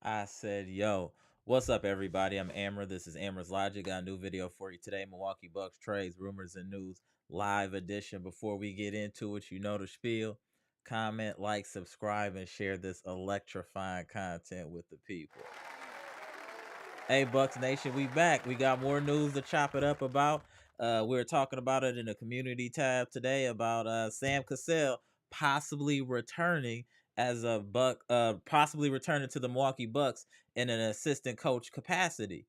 I said, yo, what's up, everybody? I'm Amara. This is Amara's Logic. Got a new video for you today. Milwaukee Bucks trades, rumors, and news live edition. Before we get into it, you know the spiel. Comment, like, subscribe, and share this electrifying content with the people. Hey, Bucks Nation, we back. We got more news to chop it up about. We were talking about it in the community tab today about Sam Cassell possibly returning as a Buck, possibly returning to the Milwaukee Bucks in an assistant coach capacity.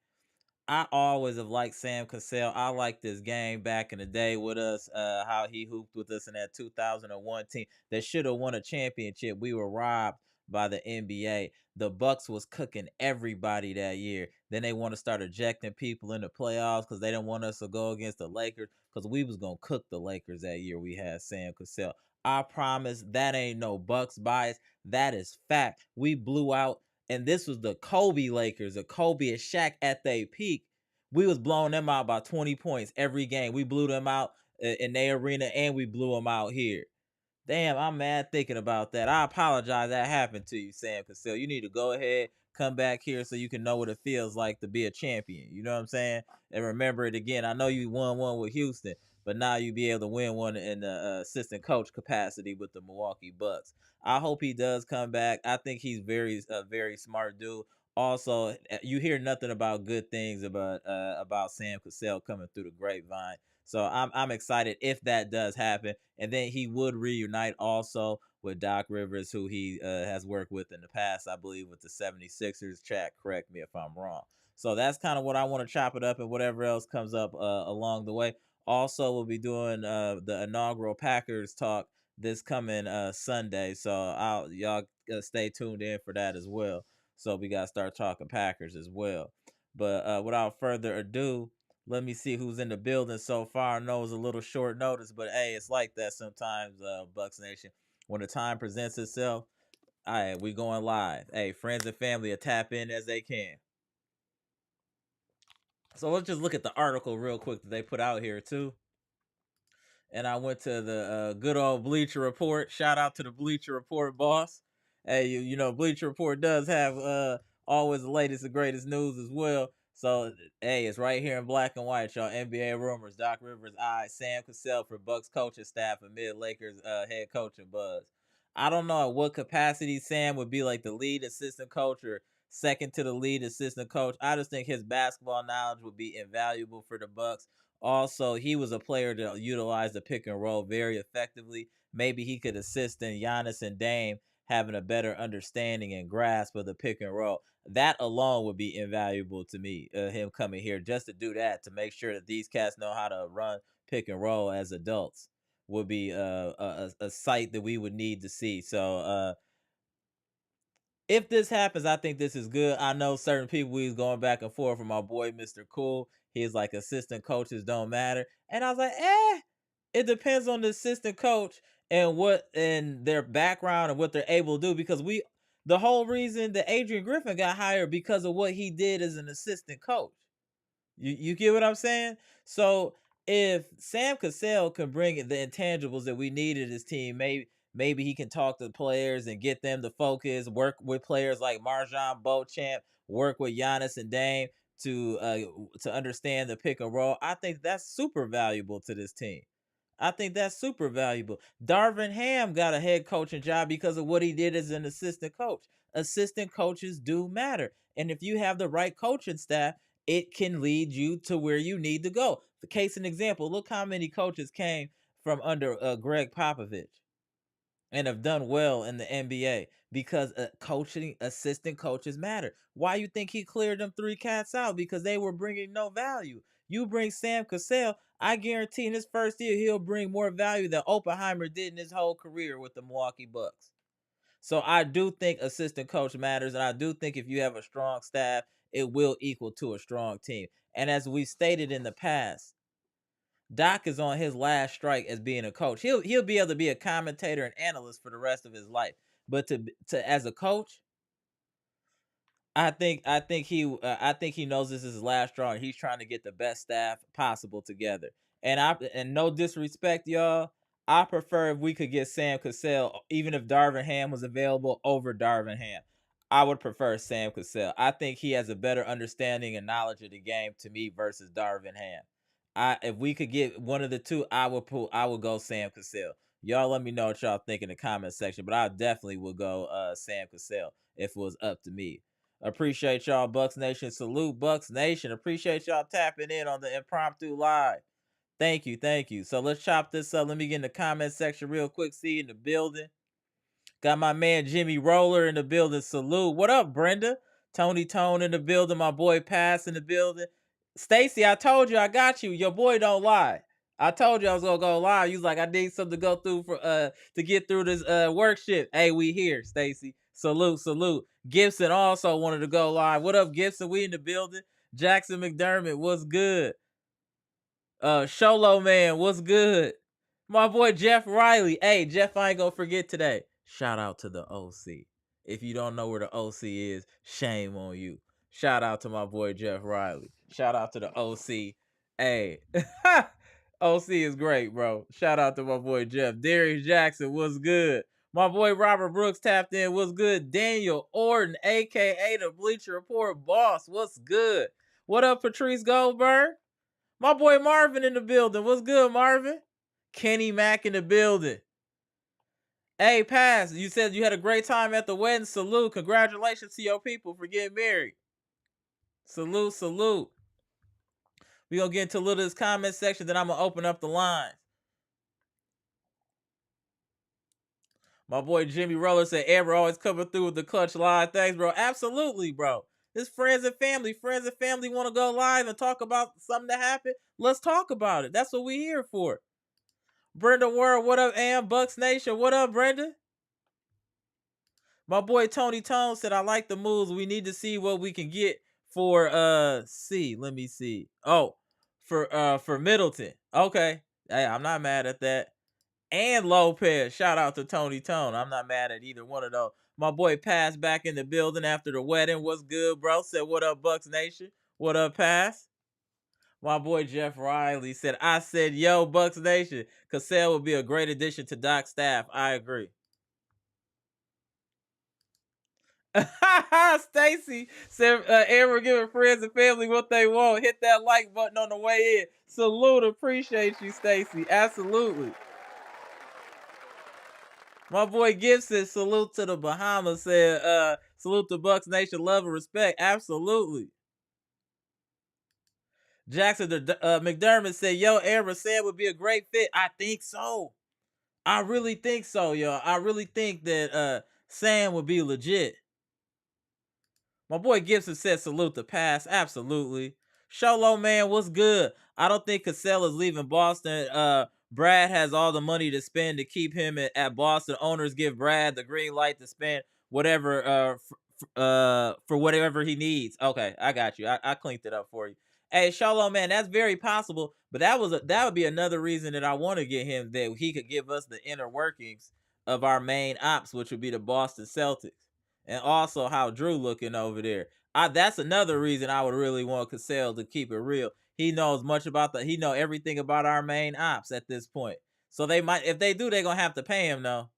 I always have liked Sam Cassell. I liked this game back in the day with us, how he hooped with us in that 2001 team that should have won a championship. We were robbed by the NBA. The Bucks was cooking everybody that year. Then they want to start ejecting people in the playoffs because they didn't want us to go against the Lakers because we was going to cook the Lakers that year we had Sam Cassell. I promise that ain't no Bucks bias. That is fact. We blew out, and this was the Kobe Lakers, the Kobe and Shaq at their peak. We was blowing them out by 20 points every game. We blew them out in their arena, and we blew them out here. Damn, I'm mad thinking about that. I apologize that happened to you, Sam Cassell. You need to go ahead, come back here so you can know what it feels like to be a champion. You know what I'm saying? And remember it again. I know you won one with Houston, but now you be able to win one in the assistant coach capacity with the Milwaukee Bucks. I hope he does come back. I think he's very smart dude. Also, you hear nothing about good things about Sam Cassell coming through the grapevine. So I'm excited if that does happen. And then he would reunite also with Doc Rivers, who he has worked with in the past, I believe, with the 76ers. Chat, correct me if I'm wrong. So that's kind of what I want to chop it up and whatever else comes up along the way. Also, we'll be doing the inaugural Packers talk this coming Sunday. So y'all stay tuned in for that as well. So we got to start talking Packers as well. But without further ado, let me see who's in the building so far. I know it's a little short notice, but hey, it's like that sometimes, Bucks Nation. When the time presents itself, all right, we going live. Hey, friends and family will tap in as they can. So let's just look at the article real quick that they put out here too. And I went to the good old Bleacher Report. Shout out to the Bleacher Report boss. Hey, you know Bleacher Report does have always the latest and greatest news as well. So hey, it's right here in black and white, y'all. NBA rumors: Doc Rivers eyes Sam Cassell for Bucks coaching staff amid Lakers head coaching buzz. I don't know at what capacity Sam would be like the lead assistant coach or second to the lead assistant coach. I just think his basketball knowledge would be invaluable for the Bucks. Also, he was a player that utilized the pick and roll very effectively. Maybe he could assist in Giannis and Dame having a better understanding and grasp of the pick and roll. That alone would be invaluable to me, him coming here just to do that, to make sure that these cats know how to run pick and roll as adults would be a sight that we would need to see. So if this happens, I think this is good. I know certain people he's going back and forth with my boy Mr. Cool. He's like assistant coaches don't matter. And I was like, it depends on the assistant coach and what and their background and what they're able to do. Because the whole reason that Adrian Griffin got hired because of what he did as an assistant coach. You get what I'm saying? So if Sam Cassell can bring the intangibles that we need in his team, maybe he can talk to the players and get them to focus, work with players like Marjan Beauchamp, work with Giannis and Dame to understand the pick and roll. I think that's super valuable to this team. I think that's super valuable. Darvin Ham got a head coaching job because of what he did as an assistant coach. Assistant coaches do matter. And if you have the right coaching staff, it can lead you to where you need to go. The case in example, look how many coaches came from under Greg Popovich and have done well in the NBA because coaching assistant coaches matter. Why you think he cleared them three cats out? Because they were bringing no value. You bring Sam Cassell, I guarantee in his first year he'll bring more value than Oppenheimer did in his whole career with the Milwaukee Bucks. So I do think assistant coach matters, and I do think if you have a strong staff, it will equal to a strong team. And as we stated in the past, Doc is on his last strike as being a coach. He'll be able to be a commentator and analyst for the rest of his life. But to as a coach, I think he knows this is his last straw, and he's trying to get the best staff possible together. And no disrespect, y'all. I prefer if we could get Sam Cassell, even if Darvin Ham was available over Darvin Ham. I would prefer Sam Cassell. I think he has a better understanding and knowledge of the game to me versus Darvin Ham. If we could get one of the two, I would go Sam Cassell. Y'all let me know what y'all think in the comment section, but I definitely would go Sam Cassell if it was up to me. Appreciate y'all, Bucks Nation. Salute, Bucks Nation. Appreciate y'all tapping in on the impromptu live. Thank you, thank you. So let's chop this up. Let me get in the comment section real quick. See you in the building. Got my man Jimmy Roller in the building. Salute. What up, Brenda? Tony Tone in the building. My boy Pass in the building. Stacy, I told you I got you. Your boy don't lie. I told you I was gonna go live. You was like, I need something to go through for to get through this work shift. Hey, we here, Stacy. Salute, salute. Gibson also wanted to go live. What up, Gibson? We in the building. Jackson McDermott, what's good? Sholo Man, what's good? My boy Jeff Riley. Hey, Jeff, I ain't gonna forget today. Shout out to the OC. If you don't know where the OC is, shame on you. Shout out to my boy Jeff Riley. Shout out to the OC. Hey, OC is great, bro. Shout out to my boy Jeff. Darius Jackson, what's good? My boy Robert Brooks tapped in. What's good? Daniel Orton, aka the Bleacher Report boss. What's good? What up, Patrice Goldberg? My boy Marvin in the building. What's good, Marvin? Kenny Mack in the building. Hey, Pass, you said you had a great time at the wedding. Salute. Congratulations to your people for getting married. Salute, salute. We're going to get into a little of this comment section, then I'm going to open up the lines. My boy Jimmy Roller said, Amber always coming through with the clutch live. Thanks, bro. Absolutely, bro. It's friends and family. Friends and family want to go live and talk about something that happened. Let's talk about it. That's what we here for. Brenda World, what up, Am? Bucks Nation, what up, Brenda? My boy Tony Tone said, I like the moves. We need to see what we can get for let me see. Oh, for Middleton. Okay. Hey, I'm not mad at that. And Lopez. Shout out to Tony Tone. I'm not mad at either one of those. My boy Pass back in the building after the wedding. What's good, bro? Said, what up, Bucks Nation? What up, Pass? My boy Jeff Riley said, I said, yo, Bucks Nation, Cassell would be a great addition to Doc's staff. I agree. Stacy said, Amber giving friends and family what they want. Hit that like button on the way in. Salute. Appreciate you, Stacy. Absolutely. My boy Gibson, salute to the Bahamas, said, salute to Bucks Nation, love and respect. Absolutely. Jackson McDermott said, yo, Amber, Sam would be a great fit. I think so. I really think so, yo. I really think that Sam would be legit. My boy Gibson said, salute to Pass. Absolutely. Sholo Man, what's good? I don't think Cassell is leaving Boston. Brad has all the money to spend to keep him at Boston. Owners give Brad the green light to spend whatever for whatever he needs. Okay, I got you. I cleaned it up for you. Hey, Sholo Man, that's very possible, but that would be another reason that I want to get him, that he could give us the inner workings of our main ops, which would be the Boston Celtics, and also how Drew looking over there. That's another reason I would really want Cassell to keep it real. He knows much about he know everything about our main ops at this point. So they might, if they do, they're gonna have to pay him though.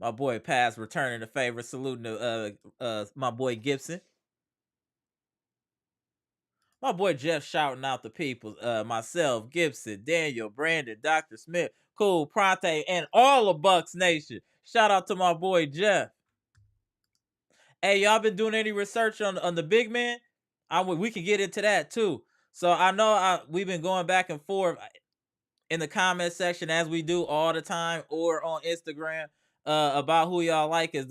My boy Pass returning the favor, saluting to my boy Gibson. My boy Jeff shouting out the people, myself, Gibson, Daniel, Brandon, Dr. Smith, Cool, Pronte, and all of Bucks Nation. Shout out to my boy Jeff. Hey, y'all been doing any research on the big man? We can get into that too. So I know we've been going back and forth in the comment section, as we do all the time, or on Instagram, about who y'all like as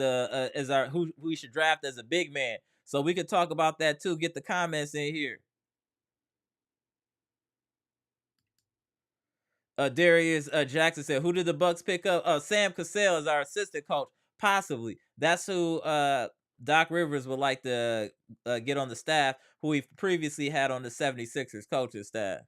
who we should draft as a big man. So we could talk about that too. Get the comments in here. Darius Jackson said, who did the Bucks pick up? Sam Cassell is our assistant coach. Possibly. That's who Doc Rivers would like to get on the staff, who we previously had on the 76ers coaching staff.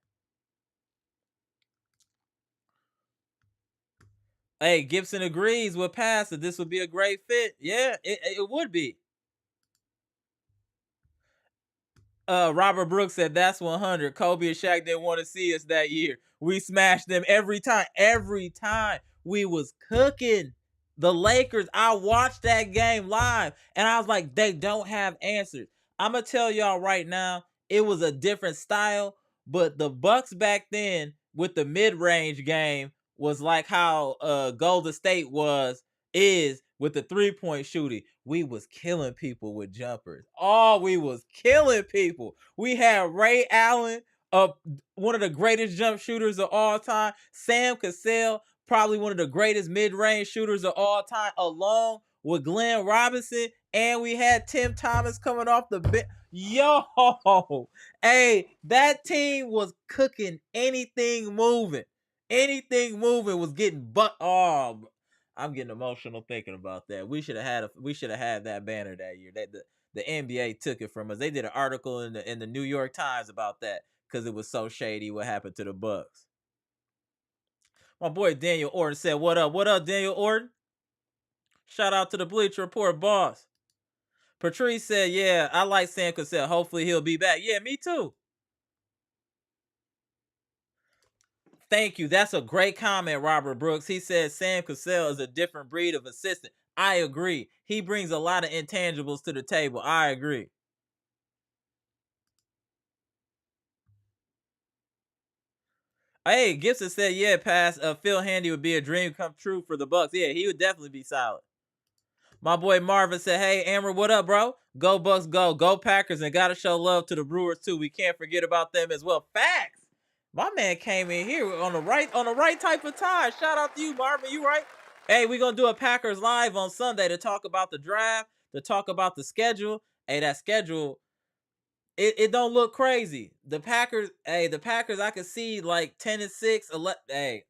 Hey, Gibson agrees with Pass that this would be a great fit. Yeah, it would be. Robert Brooks said, that's 100. Kobe and Shaq didn't want to see us that year. We smashed them every time. Every time. We was cooking. The Lakers, I watched that game live and I was like, they don't have answers. I'm going to tell y'all right now, it was a different style, but the Bucks back then with the mid-range game was like how Golden State is with the three-point shooting. We was killing people with jumpers. Oh, we was killing people. We had Ray Allen, one of the greatest jump shooters of all time. Sam Cassell, probably one of the greatest mid-range shooters of all time, along with Glenn Robinson. And we had Tim Thomas coming off the bench. Yo, hey, that team was cooking anything moving. Anything moving was getting oh, I'm getting emotional thinking about that. We should have had that banner that year. The NBA took it from us. They did an article in the New York Times about that because it was so shady what happened to the Bucks. My boy Daniel Orton said, "What up? What up, Daniel Orton?" Shout out to the Bleacher Report boss. Patrice said, "Yeah, I like Sam Cassell. Hopefully he'll be back." Yeah, me too. Thank you. That's a great comment, Robert Brooks. He said Sam Cassell is a different breed of assistant. I agree. He brings a lot of intangibles to the table. I agree. Hey, Gibson said, "Yeah, pass. Phil Handy would be a dream come true for the Bucks." Yeah, he would definitely be solid. My boy Marvin said, "Hey, Amber, what up, bro? Go Bucks, go. Go Packers, and gotta show love to the Brewers, too. We can't forget about them as well." Facts. My man came in here on the right type of time. Shout out to you, Marvin. You right. Hey, we're going to do a Packers live on Sunday to talk about the draft, to talk about the schedule. Hey, that schedule, it don't look crazy. The Packers, I can see like 10-6, 11. Hey.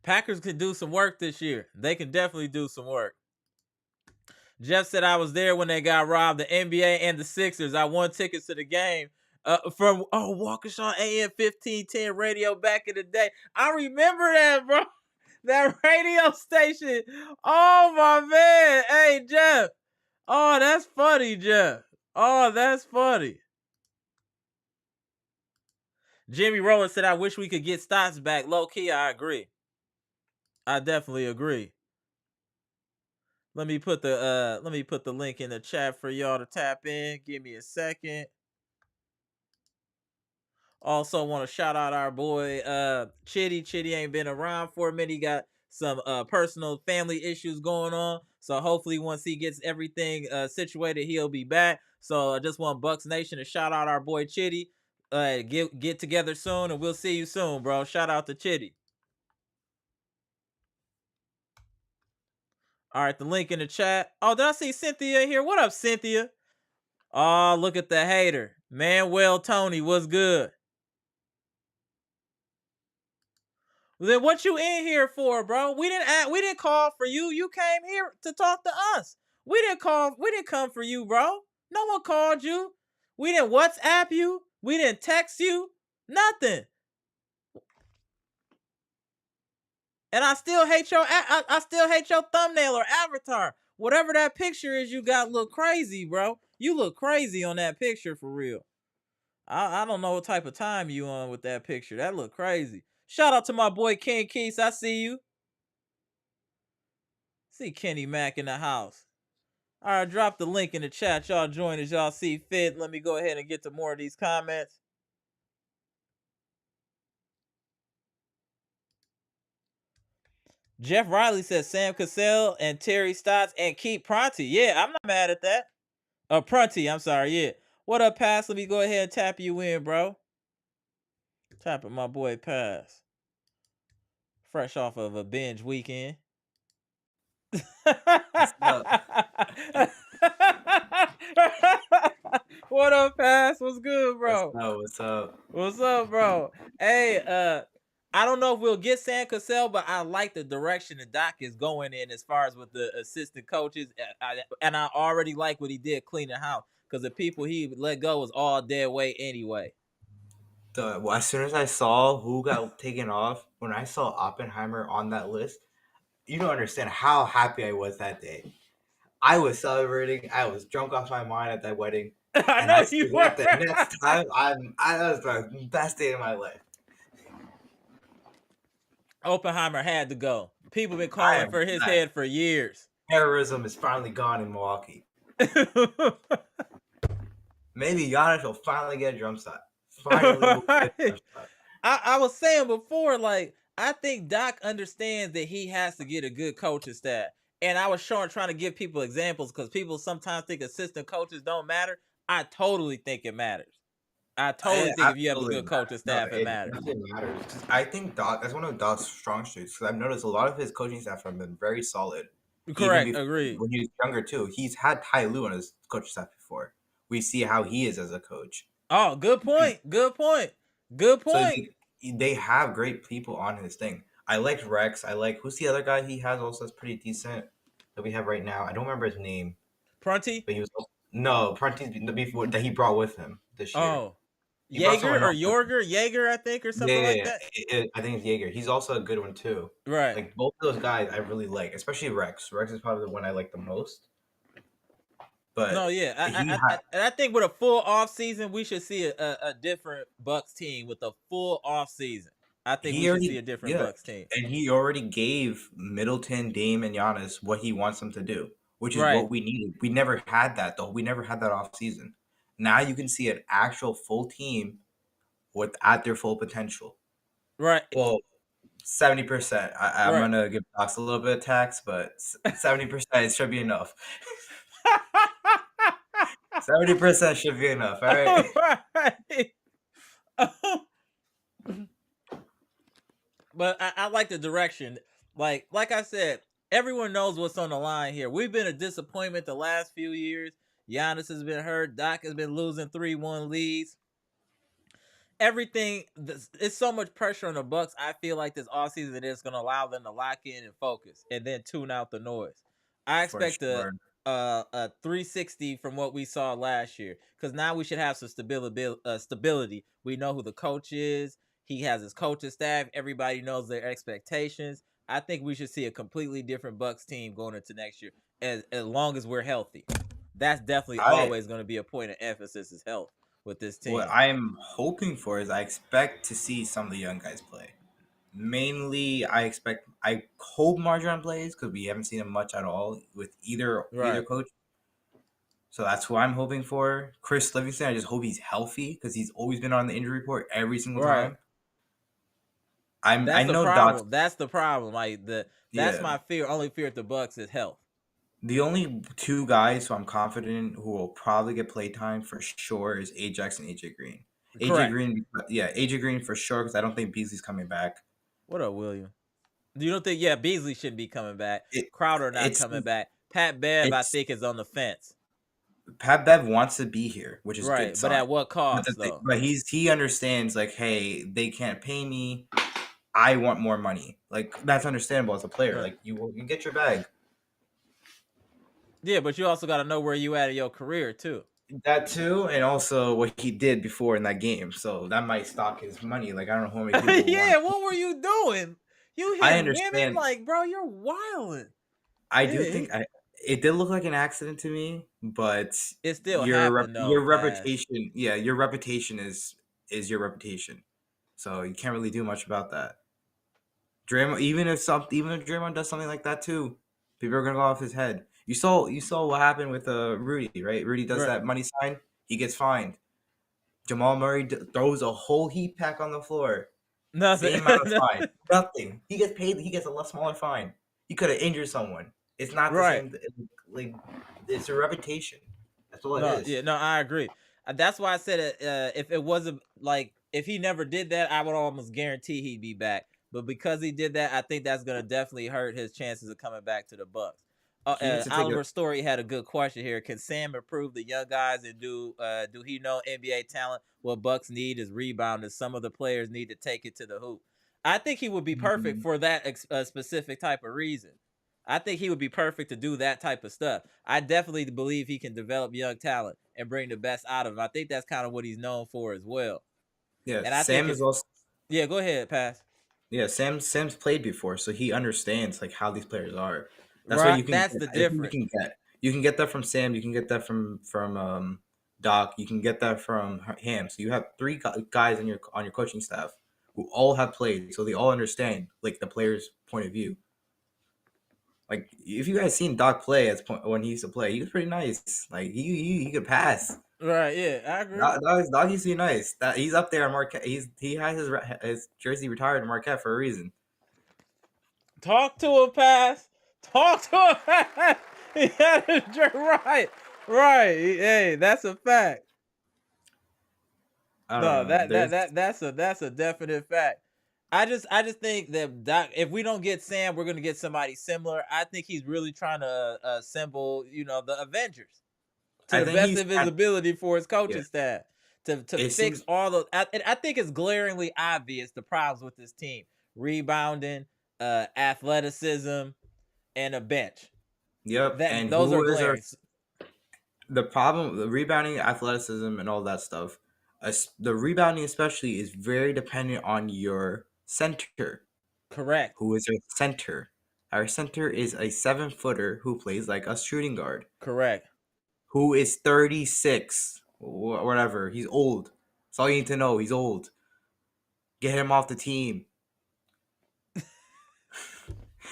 Packers can do some work this year. They can definitely do some work. Jeff said, "I was there when they got robbed. The NBA and the Sixers. I won tickets to the game from Waukesha AM 1510 radio back in the day." I remember that, bro. That radio station. Oh, my man. Hey, Jeff. Oh, that's funny, Jeff. Oh, that's funny. Jimmy Rowland said, "I wish we could get Stotts back." Low key, I agree. I definitely agree. Let me put the link in the chat for y'all to tap in. Give me a second. Also want to shout out our boy Chitty. Chitty ain't been around for a minute. He got some personal family issues going on. So hopefully once he gets everything situated, he'll be back. So I just want Bucks Nation to shout out our boy Chitty. Get together soon, and we'll see you soon, bro. Shout out to Chitty. All right, the link in the chat. Oh, did I see Cynthia in here? What up, Cynthia? Oh, look at the hater. Manuel Tony, what's good? Then what you in here for, bro? We didn't call for you. You came here to talk to us. We didn't come for you, bro. No one called you. We didn't WhatsApp you. We didn't text you. Nothing. And I still hate your thumbnail or avatar. Whatever that picture is you got look crazy, bro. You look crazy on that picture for real. I don't know what type of time you on with that picture. That look crazy. Shout out to my boy Ken Keese. I see you. See Kenny Mack in the house. All right, drop the link in the chat. Y'all join as y'all see fit. Let me go ahead and get to more of these comments. Jeff Riley says Sam Cassell and Terry Stotts and keep Prunty. Yeah, I'm not mad at that. Prunty, I'm sorry. Yeah. What up, Pass? Let me go ahead and tap you in, bro. Tapping my boy Pass. Fresh off of a binge weekend. What's up? What up, Pass? What's good, bro? What's up, bro? Hey, I don't know if we'll get Sam Cassell, but I like the direction the Doc is going in as far as with the assistant coaches. And I already like what he did cleaning house because the people he let go was all dead weight anyway. Well, as soon as I saw who got taken off, when I saw Oppenheimer on that list, you don't understand how happy I was that day. I was celebrating. I was drunk off my mind at that wedding. I know you were. The next time, that was the best day of my life. Oppenheimer had to go. People been I calling am for his glad head for years. terrorism is finally gone in Milwaukee. Maybe Giannis will finally get a drum shot. Finally will get a Right. drum shot. I was saying before, like, I think Doc understands that he has to get a good coaching staff. And I was trying to give people examples because people sometimes think assistant coaches don't matter. I totally think it matters. I totally It think if you have a absolutely good coaching matters. No, staff, it it matters. definitely matters. 'Cause I think Doc, that's one of Doc's strong suits. Because I've noticed a lot of his coaching staff have been very solid. Even Correct. before, Agreed. when he was younger too, he's had Ty Lue on his coaching staff before. We see how he is as a coach. Oh, good point. Good point. Good So point. they have great people on his thing. I like Rex. I like, who's the other guy he has also that's pretty decent that we have right now. I don't remember his name, Prunty. but he was no Prentice before that he brought with him this year. Oh, He brought Jaeger someone or else with him. Jaeger, I think, or Yeah, something like that. I think it's Jaeger. He's also a good one too. Right. Like both of those guys, I really like, especially Rex. Rex is probably the one I like the most. No, But yeah, he I and I think with a full off season, we should see a different Bucks team with a full off season. I think we he should see a already different yeah, Bucks team. and he already gave Middleton, Dame, and Giannis what he wants them to do, which is Right, what we needed. We never had that though. We never had that off season. Now you can see an actual full team with at their full potential. right, Well, 70%. I'm right. gonna give Docs a little bit of tax, but 70% should be enough. 70% should be enough. All right. Right. But I like the direction. Like I said, everyone knows what's on the line here. We've been a disappointment the last few years. Giannis has been hurt. Doc has been losing 3-1 leads. Everything, it's so much pressure on the Bucks. I feel like this offseason that is going to allow them to lock in and focus and then tune out the noise. I For expect sure. a 360 from what we saw last year because now we should have some stability. We know who the coach is. He has his coaching staff. Everybody knows their expectations. I think we should see a completely different Bucks team going into next year as long as we're healthy. That's definitely I always going to be a point of emphasis is health with this What team. I'm hoping for is I expect to see some of the young guys play. Mainly, I hope Marjan plays because we haven't seen him much at all with either Right. coach. So that's who I'm hoping for. Chris Livingston, I just hope he's healthy because he's always been on the injury report every single Right. time. I That's the know Doc's problem. That's the problem. Like that's yeah. my fear. Only fear at the Bucks is health. The only two guys who I'm confident in who will probably get play time for sure is Ajax and AJ Green. AJ Correct. Green, yeah, AJ Green for sure because I don't think Beasley's coming back. What up, William? You don't think? Yeah, Beasley shouldn't be coming back. It, Crowder not it's coming back. Pat Bev, I it's think, is on the fence. Pat Bev wants to be here, which is a good Right, but sign. at what But cost though? but he understands like, hey, they can't pay me. I want more money. Like that's understandable as a player. Right. Like you get your bag. Yeah, but you also got to know where you at in your career too. That too, and also what he did before in that game. So that might stock his money. Like I don't know how many people want. Yeah, what were you doing? You I hitting women? understand. Like, bro, you're wilding. I do It, think it did look like an accident to me, but it still happened though, your Pass. reputation, yeah, your reputation is your reputation. So you can't really do much about that. Draymond, even if Draymond does something like that too, people are gonna go off his head. You saw what happened with Rudy, right? Rudy does Right. that money sign, he gets fined. Jamal Murray throws a whole heat pack on the floor, Nothing. same amount of fine, nothing. He gets paid. He gets a lot smaller fine. He could have injured someone. It's not the Right. same. Like it's a reputation. That's all it No, is. yeah, no, I agree. That's why I said it. If it wasn't like if he never did that, I would almost guarantee he'd be back. But because he did that, I think that's gonna definitely hurt his chances of coming back to the Bucks. He needs to take a Oliver Story had a good question here. Can Sam improve the young guys and do he know NBA talent? What Bucks need is rebounders. Some of the players need to take it to the hoop. I think he would be perfect Mhm. for that specific type of reason. I think he would be perfect to do that type of stuff. I definitely believe he can develop young talent and bring the best out of him. I think that's kind of what he's known for as well. Yeah, And I think Sam if is also yeah, go ahead, pass. yeah, Sam's played before, so he understands like how these players are. That's what Right, you can that's get. the That's what you difference. can get. You can get that from Sam. You can get that from Doc. You can get that from him. So you have three guys on your coaching staff who all have played, so they all understand like the player's point of view. Like if you guys seen Doc play when he used to play, he was pretty nice. Like he could pass. Right? Yeah, I agree. Doc used to be nice. That he's up there on Marquette. He has his jersey retired in Marquette for a reason. Talk to him, pass. Talk to him, pass. He had his right, right. Hey, that's a fact. I No, don't know. that's a definite fact. I just think that if we don't get Sam, we're gonna get somebody similar. I think he's really trying to assemble, the Avengers to I the think best he's of his ability for his yeah. coaching staff to It fix seems all the. I think it's glaringly obvious the problems with this team: rebounding, athleticism, and a bench. yep. That And those are who is our glaring. the problem? The rebounding, athleticism, and all that stuff. The rebounding especially is very dependent on your center. Correct. Who is our center? Our center is a 7-footer who plays like a shooting guard. Correct. Who is 36, whatever. He's old. That's all you need to know. He's old. Get him off the team.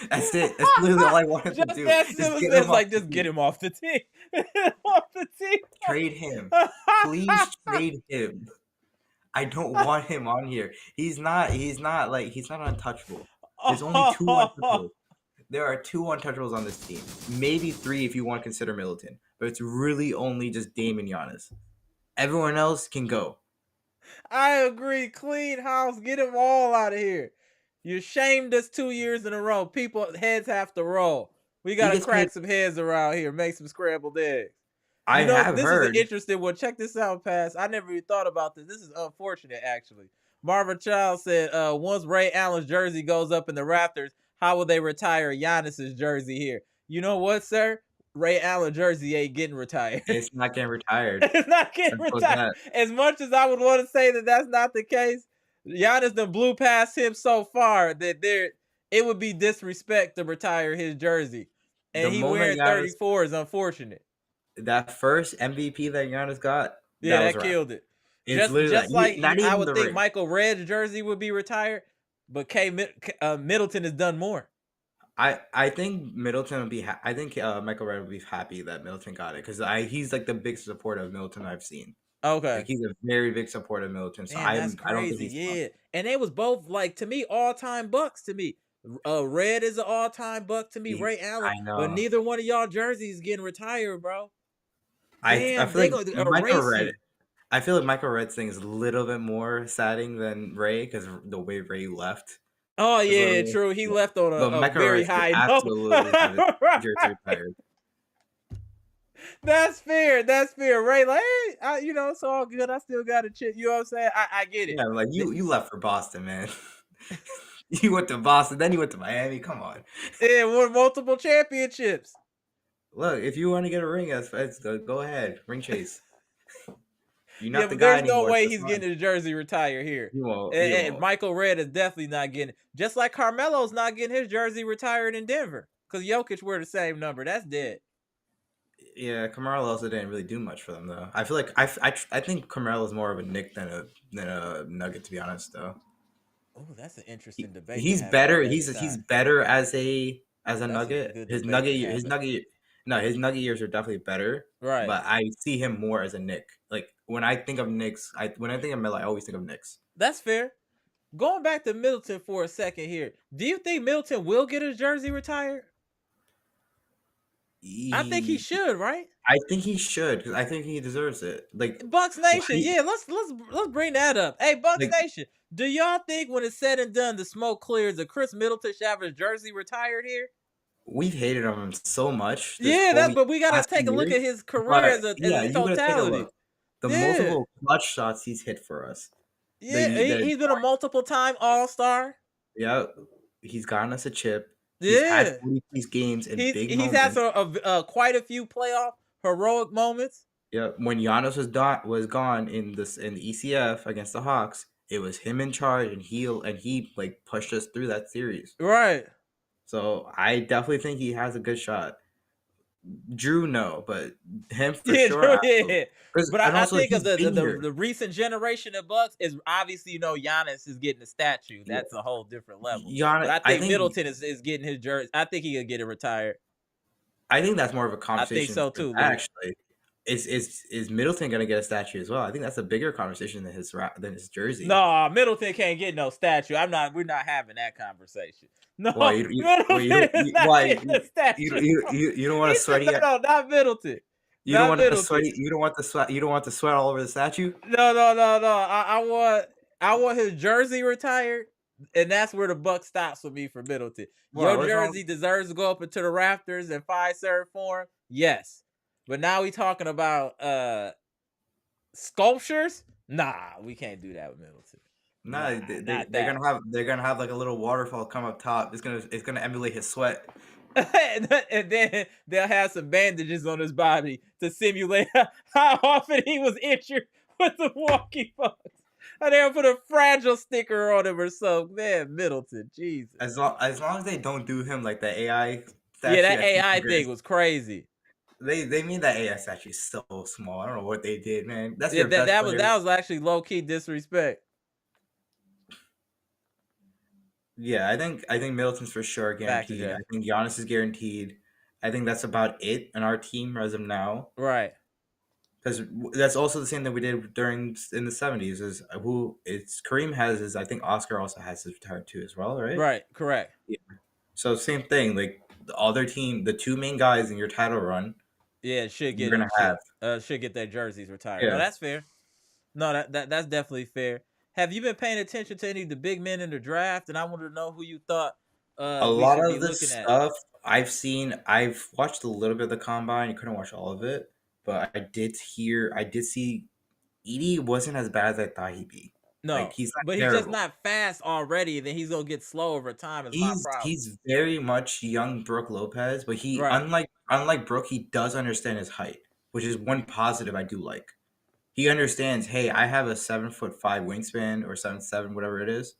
That's it. That's literally all I wanted to Just do. that Just simple. get It's him off like the just get team. him off the team. Off the team. Trade him. Please trade him. I don't want him on here. He's not untouchable. There's only 2 untouchables. There are 2 untouchables on this team. Maybe 3 if you want to consider Middleton. But it's really only just Dame and Giannis. Everyone else can go. I agree. Clean house. Get them all out of here. You shamed us 2 years in a row. People heads have to roll. We He gotta gets paid. crack some heads around here. Make some scrambled eggs. I have This is an heard. interesting one. Check this out, Pass. I never even thought about this. This is unfortunate, actually. Marvin Child said, once Ray Allen's jersey goes up in the rafters, how will they retire Giannis's jersey here? You know what, sir? Ray Allen jersey ain't getting retired. It's not getting retired. It's not getting Simple as retired. that. As much as I would want to say that that's not the case, Giannis done blew past him so far that it would be disrespect to retire his jersey. The And he moment wearing Giannis, 34 is unfortunate. that first MVP that Giannis got, Yeah, that was that wrap. killed it. It's literally Just like not I even would the think ring. Michael Redd's jersey would be retired, but Middleton has done more. I think Middleton would be. I think Michael Redd would be happy that Middleton got it because he's like the biggest supporter of Middleton I've seen. Okay. Like he's a very big supporter of Middleton. So Man, that's I don't think crazy. he's Yeah. And they was both like to me all-time Bucks to me. Red is an all-time Buck to me, Ray Allen, I but know. neither one of y'all jerseys getting retired, bro. I Damn, feel they like gonna Michael erase Redd. you. I feel like Michael Redd's thing is a little bit more saddening than Ray because the way Ray left Oh is a yeah, little. true. He left on But a Michael very Redd should high note. absolutely have his jersey retired. That's fair. That's fair. Ray, like, hey, it's all good. I still got a chip. You know what I'm saying? I get it. Yeah, like you left for Boston, man. You went to Boston, then you went to Miami. Come on. Yeah, won multiple championships. Look, if you want to get a ring, that's go ahead. Ring chase. You're Yeah, not the but guy there's no anymore, way so it's he's fine. getting his jersey retired here. You won't. You And won't. Michael Redd is definitely not getting it. Just like Carmelo's not getting his jersey retired in Denver. Because Jokic wear the same number. That's dead. Yeah, Carmelo also didn't really do much for them though. I feel like I think Carmelo is more of a Knick than a Nugget, to be honest. Though Oh, that's an interesting debate to he's have at the better. present He's time. better as a That's a Nugget. good debate to His have it. Nugget. No, his Nugget years are definitely better. Right. But I see him more as a Knick. Like when I think of Knicks, when I think of Melo, I always think of Knicks. That's fair. Going back to Middleton for a second here. Do you think Middleton will get his jersey retired? I think he should, right? I think he should because I think he deserves it. Like, Bucks why? Nation, yeah, let's bring that up. Hey, Bucks Like Nation, do y'all think when it's said and done, the smoke clears, that Chris Middleton should have his jersey retired here? we've hated on him so much But we gotta past few take a look years. at his career But as a yeah, you gotta take a totality. look. The Yeah, multiple clutch shots he's hit for us. yeah, he's been a multiple time All-Star. Yeah, he's gotten us a chip. He's had Yeah, 40 piece games in big he's had moments. quite a few playoff heroic moments. Yeah, when Giannis was gone in the ECF against the Hawks, it was him in charge, and he like pushed us through that series. Right. So I definitely think he has a good shot. Drew, no, but him for Yeah, sure. Drew, Absolutely. yeah. But And I also, think of he's been here. the recent generation of Bucks is obviously, Giannis is getting a statue. Yeah. That's a whole different level. But Giannis, I think Middleton is getting his jersey. I think he could get it retired. I think that's more of a I think conversation so for too, that, Lou. actually. Is Middleton gonna get a statue as well? I think that's a bigger conversation than his jersey. No, Middleton can't get no statue. We're not having that conversation. No, Why Middleton is not getting a statue. you don't want He a said, sweaty no, not Middleton. you don't Not want a Middleton. sweaty you don't want the sweat all over the statue? No. I want his jersey retired, and that's where the buck stops for me for Middleton. Wow, Your what's wrong? jersey deserves to go up into the rafters in 5-serve form, yes. But now we talking about sculptures? Nah, we can't do that with Middleton. Nah, Nah, not that. they're gonna have like a little waterfall come up top. It's gonna emulate his sweat. And then they'll have some bandages on his body to simulate how often he was injured with the Milwaukee Bucks. And they'll put a fragile sticker on him or something. Man, Middleton, Jesus. As long as they don't do him like the AI statue. Yeah, that AI thing was crazy. They made that AI statue so small. I don't know what they did, man. That's Yeah, your best that player. was actually low key disrespect. Yeah, I think Middleton's for sure guaranteed. I think Giannis is guaranteed. I think that's about it in our team as of now. Right. Because that's also the same that we did in the 70s. Is Kareem has his. I think Oscar also has his retired too as well, right? Right. Correct. Yeah. So same thing. Like the other team, the two main guys in your title run. Yeah, should get should get their jerseys retired. Yeah. No, that's fair. No, that's definitely fair. Have you been paying attention to any of the big men in the draft? And I wanted to know who you thought a we lot should of be the looking stuff I've seen. I've watched a little bit of the combine. You couldn't watch all of it, but I did see Edie wasn't as bad as I thought he'd be. No, like, he's not but terrible. He's just not fast already. Then he's gonna get slow over time. Is my problem. He's very much young Brooke Lopez, but he unlike Brooke, he does understand his height, which is one positive I do like. He understands, hey, I have a 7'5" wingspan or 7'7", whatever it is.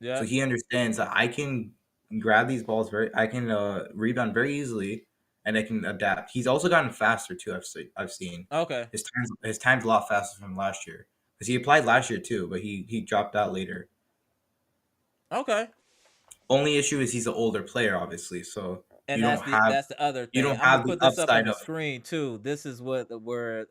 Yeah. So he understands that I can grab these balls I can rebound very easily, and I can adapt. He's also gotten faster too. I've seen. Okay. His time's a lot faster from last year because he applied last year too, but he dropped out later. Okay. Only issue is he's an older player, obviously. So and that's the other thing. You don't have the upside up on the screen too. This is where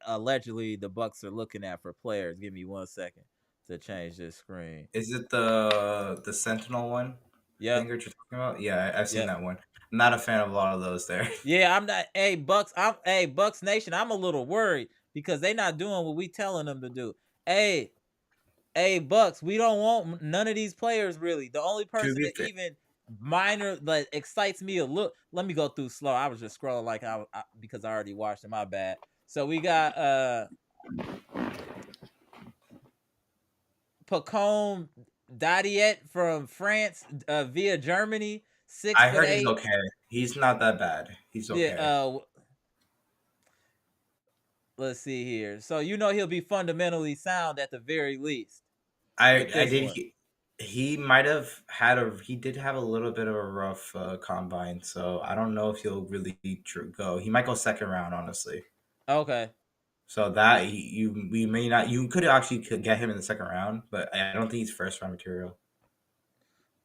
allegedly the Bucks are looking at for players. Give me 1 second to change this screen. Is it the Sentinel one? Yeah. You're talking about? Yeah, I've seen that one. I'm not a fan of a lot of those there. Yeah, I'm not. Hey, Bucks. Bucks Nation. I'm a little worried because they not doing what we telling them to do. Hey, Bucks. We don't want none of these players really. The only person that even minor like excites me a look. Let me go through slow. I was just scrolling like because I already watched it. My bad. So we got Pacome Dadiet from France via Germany. 6'8". I heard he's okay. He's not that bad. He's okay. Yeah, let's see here. So he'll be fundamentally sound at the very least. I did. He might have he did have a little bit of a rough combine, so I don't know if he'll really go. He might go second round, honestly. Okay. So that we may not. You could actually get him in the second round, but I don't think he's first round material.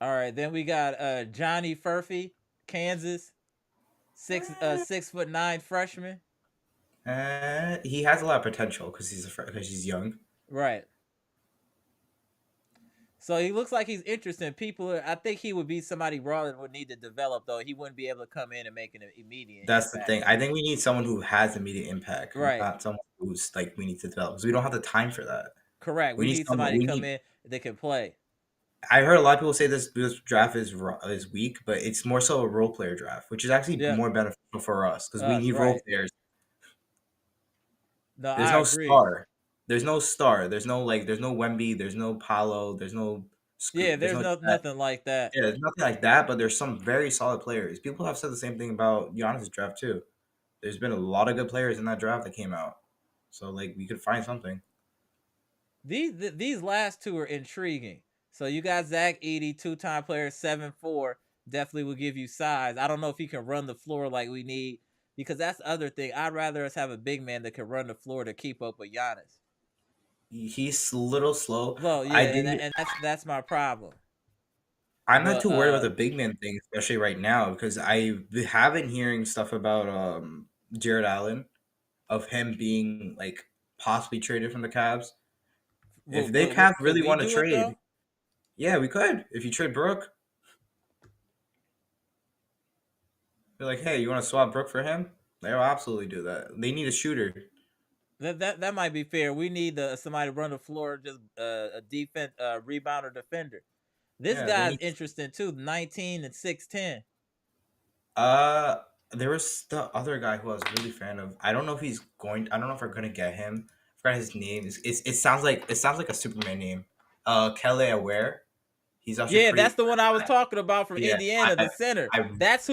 All right, then we got Johnny Furphy, Kansas, 6'9" freshman. He has a lot of potential because he's young. Right. So he looks like he's interesting. I think he would be somebody Rollins would need to develop, though. He wouldn't be able to come in and make an immediate That's impact. The thing. I think we need someone who has immediate impact. Right. Not someone who's like we need to develop because we don't have the time for that. Correct. We need somebody to come in that can play. I heard a lot of people say this draft is weak, but it's more so a role player draft, which is actually more beneficial for us because we need role players. No, There's no star. There's no star. There's no Wemby. There's no Paolo. There's no. There's nothing like that. Yeah, there's nothing like that. But there's some very solid players. People have said the same thing about Giannis' draft too. There's been a lot of good players in that draft that came out. So we could find something. These last two are intriguing. So you got Zach Edey, 2-time player, 7'4", definitely will give you size. I don't know if he can run the floor like we need. because that's the other thing. I'd rather us have a big man that can run the floor to keep up with Giannis. He's a little slow. Well, I yeah, didn't. and that's my problem. I'm not But too worried about the big man thing, especially right now, because I have been hearing stuff about Jared Allen, of him being like possibly traded from the Cavs. If they Cavs could really we want to do it trade, though? yeah, we could. If you trade Brooke, they're like, hey, you want to swap Brooke for him? They'll absolutely do that. They need a shooter. That might be fair. We need somebody to run the floor, just a defense rebounder defender. This Yeah, they guy's need. interesting too. 19 and 6'10". Uh, there was the other guy who I was really fan of. I don't know if he's going. I don't know if we're gonna get him. I forgot his name. It sounds like a Superman name. Kelly Aware. He's actually Yeah, that's pretty. the one I was talking about from Yeah, Indiana, the center. I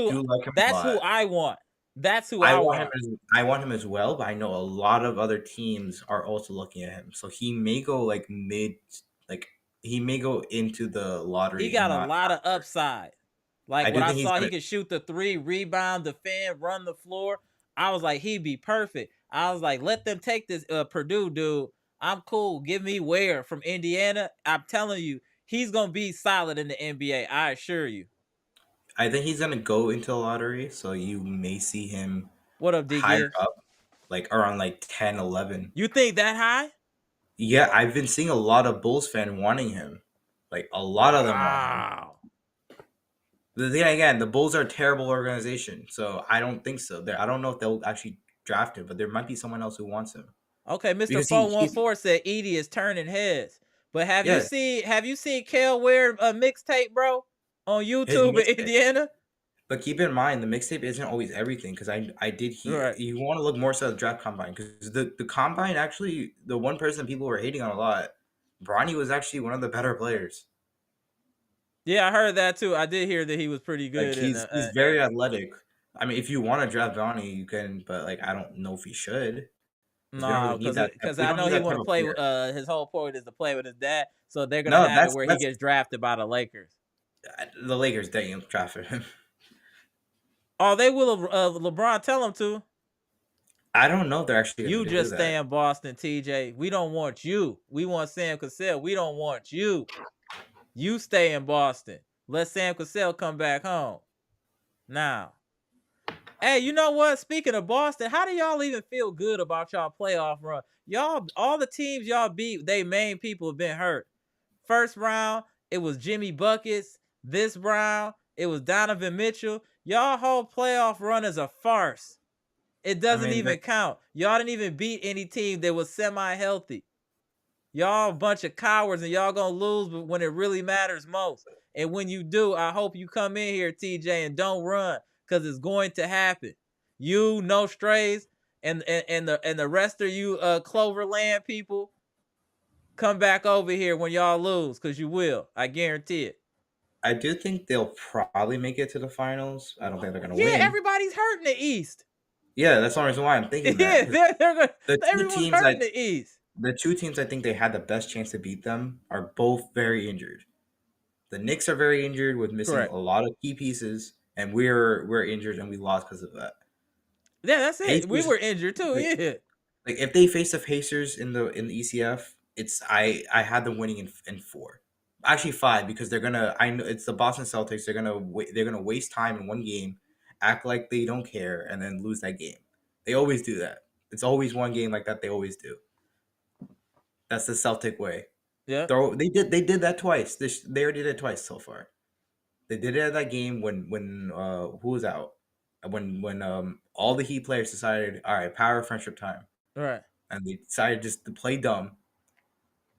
do like him a That's who lot. I want. That's who I want. I want him as well, but I know a lot of other teams are also looking at him. So he may go like mid, like he may go into the He lottery and got a not. lot of upside. Like I when do I think he's saw he gonna. could shoot the three, rebound, defend, run the floor, I was like, he'd be perfect. I was like, let them take this Purdue dude. I'm cool. Give me Ware from Indiana. I'm telling you, he's gonna be solid in the NBA. I assure you. I think he's gonna go into the lottery, so you may see him What up, D higher Gibbs? up, like around like 10, 11. You think that high? Yeah, I've been seeing a lot of Bulls fan wanting him. Like a lot of them want him. Wow. The thing again, the Bulls are a terrible organization, so I don't think so. I don't know if they'll actually draft him, but there might be someone else who wants him Okay, Mr. because he's 414 said Edie is turning heads. But yeah, have you seen Kel Ware a mixtape, bro? On his YouTube in mixtape. Indiana? But keep in mind, the mixtape isn't always everything because I did hear Right. you want to look more so at the draft combine because the combine actually the one person people were hating on a lot, Bronny was actually one of the better players. Yeah, I heard that too. I did hear that he was pretty Like good he's very athletic. I mean, if you want to draft Bronny, you can, but like I don't know if he should because we don't no, really need that. because We I don't know need he that want type to of play. player. His whole point is to play with his dad, so they're gonna No, have it where he that's gets drafted by the Lakers. the Lakers didn't draft for him. Oh, they will. LeBron tell him to. I don't know if they're actually You going to do just that. stay in Boston, TJ. We don't want you. We want Sam Cassell. We don't want you. You stay in Boston. Let Sam Cassell come back home. Now, hey, you know what? Speaking of Boston, how do y'all even feel good about y'all playoff run? Y'all, all the teams y'all beat, they main people have been hurt. First round, it was Jimmy Buckets. This round, it was Donovan Mitchell. Y'all whole playoff run is a farce. It I doesn't mean, even count. Y'all didn't even beat any team that was semi-healthy. Y'all a bunch of cowards and y'all gonna lose when it really matters most. And when you do, I hope you come in here, TJ, and don't run, because it's going to happen. You, no strays, and the rest of you Cloverland people, come back over here when y'all lose, because you will. I guarantee it. I do think they'll probably make it to the finals. I don't think they're going to Yeah, win. everybody's hurt in the East. Yeah, that's the only reason why I'm thinking that. Yeah, 'Cause everyone's hurt in the East. the two teams I think they had the best chance to beat them are both very injured. The Knicks are very injured with missing Correct. a lot of key pieces, and we're injured and we lost because of that. Yeah, that's it. We Pacers, were injured too. like, Yeah. like if they face the Pacers in the ECF, it's I had them winning in four, actually five because they're gonna I know it's the Boston Celtics. They're gonna waste time in one game, act like they don't care, and then lose that game. They always do that. It's always one game like that. They always do. That's the Celtic way. Yeah. They did that twice. They already did it twice so far. They did it at that game when who was out when all the Heat players decided, all right, power of friendship time, Right. and they decided just to play dumb.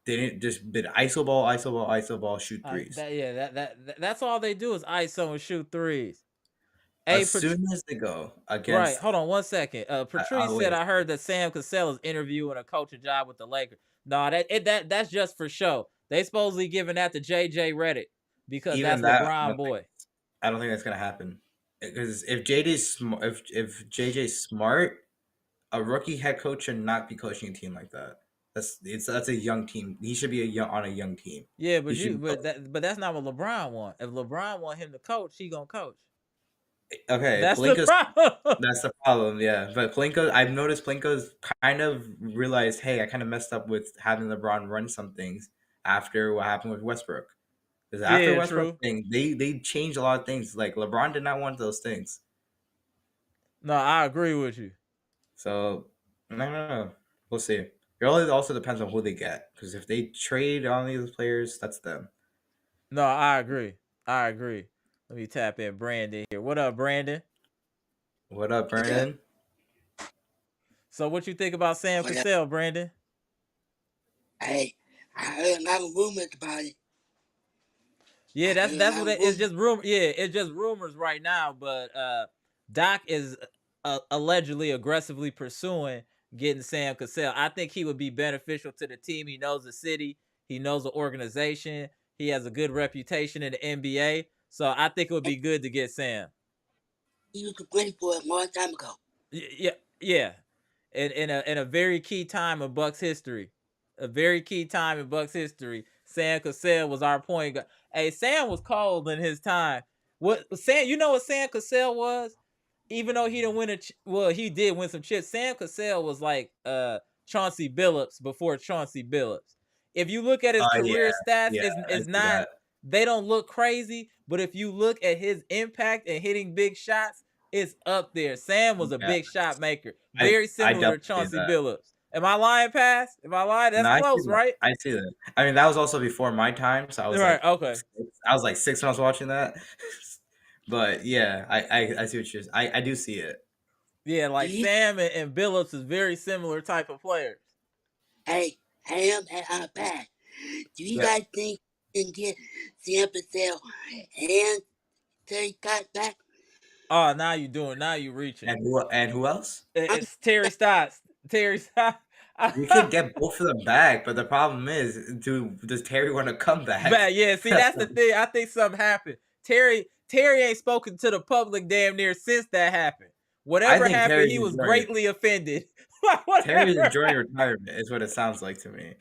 They didn't just did iso ball, shoot threes. That's all they do is ISO and shoot threes. Hey, As soon as they go right. against, Hold on 1 second. Patrice I'll said, wait. I heard that Sam Cassell is interviewing a coaching job with the Lakers. No, that's just for show. They supposedly giving that to JJ Redick because Even that's that, LeBron boy. I don't think that's gonna happen. Because if JJ's smart, a rookie head coach should not be coaching a team like that. That's a young team. He should be on a young team. Yeah, He should be but that's not what LeBron want. If LeBron want him to coach, he gonna coach. Okay, That's the Palinka's problem. that's the problem, yeah. But Palinka, I've noticed Palinka's kind of realized, hey, I kind of messed up with having LeBron run some things after what happened with Westbrook. Because after Yeah, Westbrook true. thing, they changed a lot of things. Like LeBron did not want those things. No, I agree with you. So I don't know. We'll see. It really also depends on who they get. Because if they trade on these players, that's them. No, I agree. I agree. Let me tap in Brandon here. What up, Brandon? What up, What up? Brandon? So what you think about Sam What up? Cassell, Brandon? Hey, I heard a lot of rumors about it. Yeah, I that's heard a that's lot what of it's rumors. just rumor. Yeah, it's just rumors right now. But Doc is allegedly aggressively pursuing getting Sam Cassell. I think he would be beneficial to the team. He knows the city. He knows the organization. He has a good reputation in the NBA. So I think it would be good to get Sam. He used to play for it a long time ago. Yeah, yeah. In a very key time in Bucks history, a very key time in Bucks history. Sam Cassell was our point guard. Hey, Sam was cold in his time. What Sam? You know what Sam Cassell was? Even though he didn't win well, he did win some chips. Sam Cassell was like Chauncey Billups before Chauncey Billups. If you look at his Oh yeah, career stats, yeah, I it's see not that. they don't look crazy, but if you look at his impact and hitting big shots, it's up there. Sam was a Yeah, big shot maker, I very I similar to definitely see Chauncey that. Billups. Am I lying, Pass? Am I lying? No, That's I see close, that. right? I see that. I mean, that was also before my time, so Right. Okay. I was like 6 when I was watching that. But yeah, I see what you're. I do see it. Yeah, Do like you, Sam and Billups is very similar type of players. hey, Ham and Pat, do you Yeah. guys think you can get Sam Cassell and Terry Scott back? Oh, now you doing? Now you reaching? And who else? I'm It's Terry Stotts. Terry Stotts. We could get both of them back, but the problem is, does Terry want to come back? But yeah, see, that's the thing. I think something happened. Terry ain't spoken to the public damn near since that happened. I Whatever think happened, Terry's he was enjoying it. greatly offended. Terry's Whatever. enjoying retirement, is what it sounds like to me.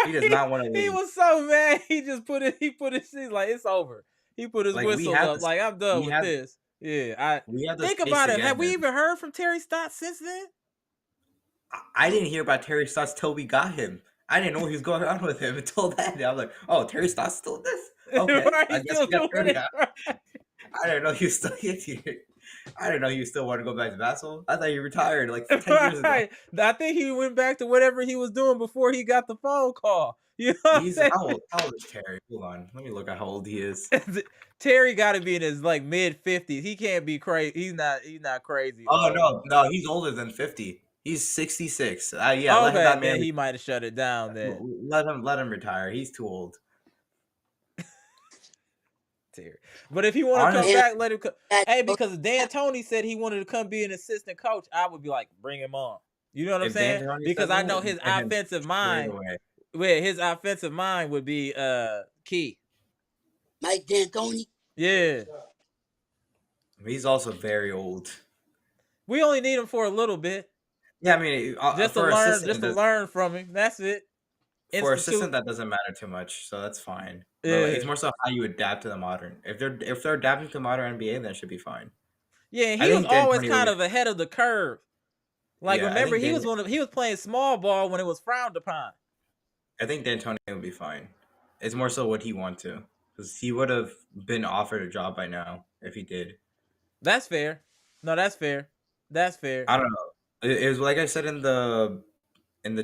He does Right? not want to He leave. was so mad. He just put it. He put his. He's like, it's over. He put his Like whistle up. Like, I'm done we with have this. Yeah, I we have the think space about to it. get Have we him. even heard from Terry Stotts since then? I didn't hear about Terry Stotts till we got him. I didn't know what he was going on with him until then. I was like, oh, Terry Stotts still this? Okay, Right? I He's guess still we got doing Terry it. now. Right? I didn't know he was still here. I didn't know he still wanted to go back to basketball. I thought he retired like 10 years ago. Right. I think he went back to whatever he was doing before he got the phone call. You know what I'm He's saying? how old? How old is Terry? Hold on, let me look at how old he is. Terry got to be in his like mid-50s. He can't be crazy. He's not. He's not crazy Oh old. no, he's older than 50. He's 66. Yeah, let him Okay, that man. then he might have shut it down. Then Let him retire. He's too old. Terry. But if he want to come Honestly, Ham back, let him come. got Hey, both because Dan Tony said he wanted to come be an assistant coach, I would be like, bring him on. You know what I'm if Dan saying? Tony Because said I know that, his bring him offensive straight mind. away. Well, his offensive mind would be key. Mike D'Antoni. Yeah. He's also very old. We only need him for a little bit. Yeah, I mean, Just to learn from him. That's it. for Institute. assistant that doesn't matter too much, so that's fine. But like, it's Yeah. more so how you adapt to the modern. If they're adapting to modern NBA, then it should be fine. Yeah, and I he was think always D'Antoni will kind get. of ahead of the curve. Like, Yeah, remember, he was playing small ball when it was frowned upon. I think D'Antoni will be fine. It's more so what he want to, because he would have been offered a job by now if he did. That's fair. No, that's fair. That's fair. I don't know. It was like I said in the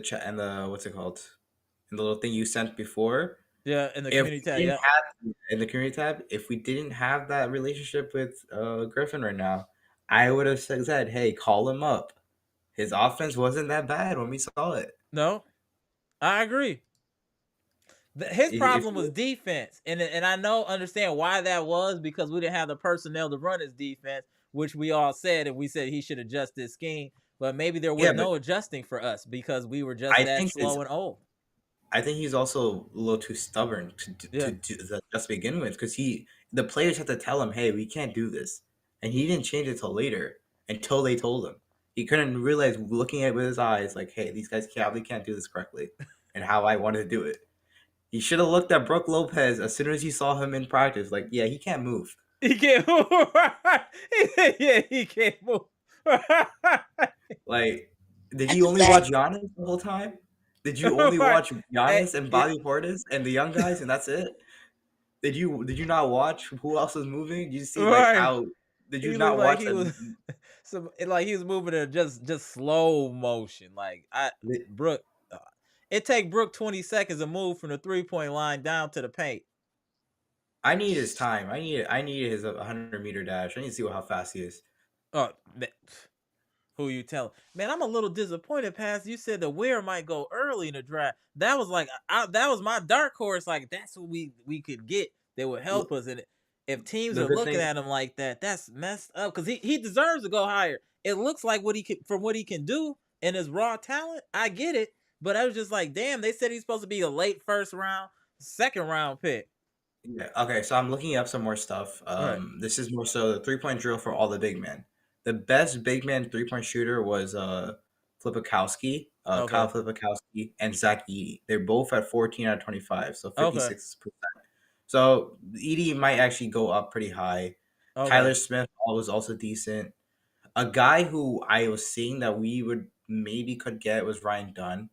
chat and the what's it called in the little thing you sent before. Yeah, in the If community we tab. didn't Yeah. have in the community tab, if we didn't have that relationship with Griffin right now, I would have said, "Hey, call him up. His offense wasn't that bad when we saw it." No, I agree. His If problem was defense, and I understand why that was because we didn't have the personnel to run his defense, which we all said, and we said he should adjust his scheme. But maybe there was yeah, but no adjusting for us because we were just I that think it's slow and old. I think he's also a little too stubborn Yeah, to do that just to begin with, because the players have to tell him, "Hey, we can't do this," and he didn't change it till later, until they told him. He couldn't realize, looking at it with his eyes, like, "Hey, these guys probably can't do this correctly," and how I wanted to do it. He should have looked at Brooke Lopez as soon as he saw him in practice. Like, yeah, he can't move. He can't move. Yeah, he can't move. Like, did That's you a only fact. watch Giannis the whole time? Did you only Right. watch Giannis and Yeah, Bobby Portis and the young guys, and that's it? Did you not watch who else was moving? Did you see like right. how? Did you He looked not like watch he was like he was moving in just slow motion. Like Brooke, it take Brooke 20 seconds to move from the 3-point line down to the paint. I need his time. I need his 100-meter dash. I need to see how fast he is. Oh, who you telling? Man, I'm a little disappointed. Past you said the Ware might go early in the draft. That was like that was my dark horse. Like that's what we could get that would help Look, us. And if teams the are good looking thing, at him like that, that's messed up. Because he deserves to go higher. It looks like what he can from what he can do and his raw talent. I get it, but I was just like, damn. They said he's supposed to be a late first round, second round pick. yeah. Okay, so I'm looking up some more stuff. Right. This is more so the 3-point drill for all the big men. The best big man 3-point shooter was Flipikowski, Kyle Okay. Flipikowski, and Zach Edey. They're both at 14 out of 25, so Okay. 56%. So Edey might actually go up pretty high. Okay. Tyler Smith was also decent. A guy who I was seeing that we would maybe could get was Ryan Dunn,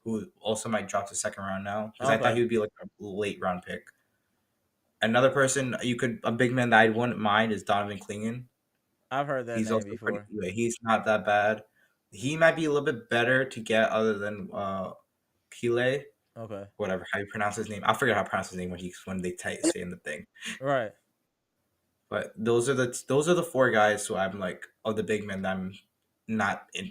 who also might drop to second round now because I thought Okay. he would be like a late round pick. Another person a big man that I wouldn't mind is Donovan Clingan. I've heard that He's name also pretty. before. Yeah, he's not that bad. He might be a little bit better to get other than Kile, Okay. whatever how you pronounce his name. I forget how to pronounce his name when they say in the thing. Right. But those are the four guys who I'm like of the big men that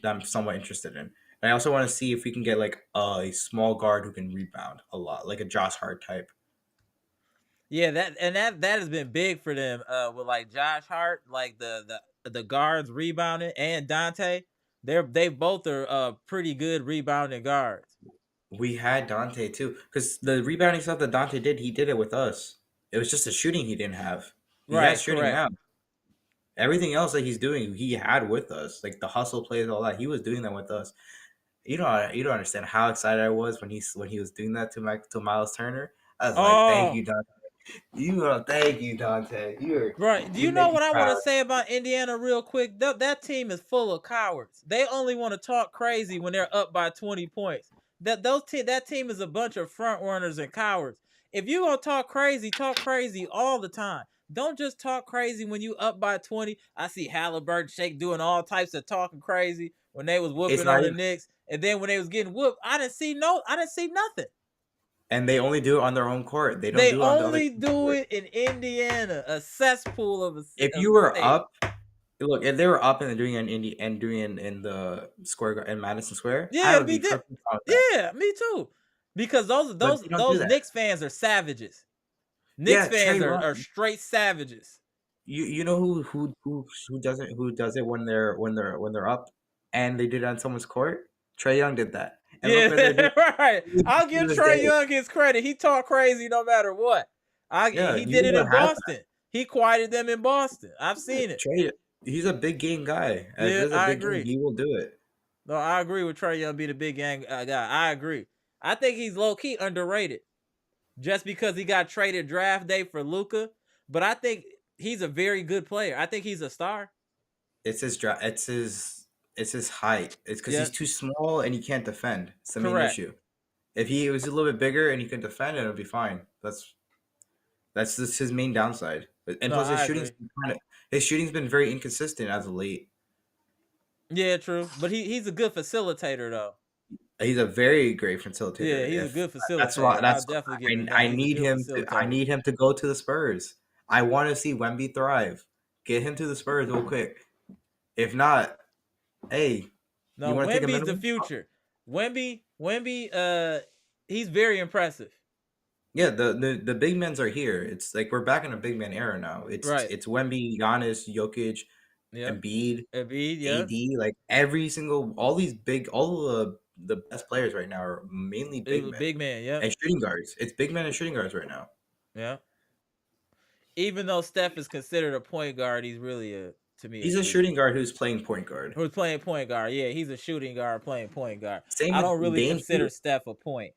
I'm somewhat interested in. And I also want to see if we can get like a small guard who can rebound a lot, like a Josh Hart type. Yeah, that has been big for them. With like Josh Hart, like the guards rebounding, and Dante. They both are pretty good rebounding guards. We had Dante too, because the rebounding stuff that Dante did, he did it with us. It was just the shooting he didn't have. He has Right, shooting correct. now. Everything else that he's doing, he had with us, like the hustle plays, all that. He was doing that with us. You don't understand how excited I was when he was doing that to Miles Turner. I was like, thank Oh, you, Dante. Thank you, Dante. right. Do You you know make me what I want to proud. say about Indiana real quick? That team is full of cowards. They only want to talk crazy when they're up by 20 points. That team is a bunch of front runners and cowards. If you gonna talk crazy all the time. Don't just talk crazy when you up by 20. I see Halliburton Shake doing all types of talking crazy when they was It's whooping not on the even, Knicks, and then when they was getting whooped, I didn't see nothing. and they only do it on their own court. They don't They do it on the other only team's do court. it in Indiana, a cesspool of If a you were state. up, look, if they were up and doing it in the square in Madison Square, I Yeah, would be perfectly fine with that. yeah, me too. Because those But those they don't do those that. Knicks fans are savages. Knicks Yeah, fans Trey are Young. straight savages. You know who does it when they're up and they did it on someone's court? Trey Young did that, and look where they're Yeah, doing right. it I'll to give this Trey day. Young his credit. He talk crazy no matter what. Yeah, He you did it gotta in have that. Boston. He quieted them in Boston. I've seen it. Trey, he's a big game guy. If Yeah, there's a I big game, agree. he will do it. No, I agree with Trey Young being a big gang guy. I agree. I think he's low key underrated just because he got traded draft day for Luka. But I think he's a very good player. I think he's a star. It's his dra- it's his height. It's because Yeah, he's too small and he can't defend. It's the main correct. issue. If he was a little bit bigger and he could defend, it'll be fine. That's just his main downside. And No, plus, I agree. his shooting's been very inconsistent as of late. Yeah, true. But he's a good facilitator though. He's a very great Yeah, facilitator. he's a If good that's why facilitator. I'll that's definitely give him that. I He's a need good him to facilitator. go to the Spurs. I want to see Wemby thrive. Get him to the Spurs real quick. If not, hey, you No, want to take a Wemby's the minimum? future. Wemby, he's very impressive. Yeah, the big men's are here. It's like we're back in a big man era now. Right. It's Wemby, Giannis, Jokic, Yep. Embiid, Embiid, yep. AD. Like all the best players right now are mainly It big was men big man, yep. and shooting guards. It's big men and shooting guards right now. Yeah. Even though Steph is considered a point guard, he's really to me a He's a shooting shooting guard who's playing point guard. who's playing point guard. Yeah, he's a shooting guard playing point guard. Same I with don't really Dame consider too. Steph a point.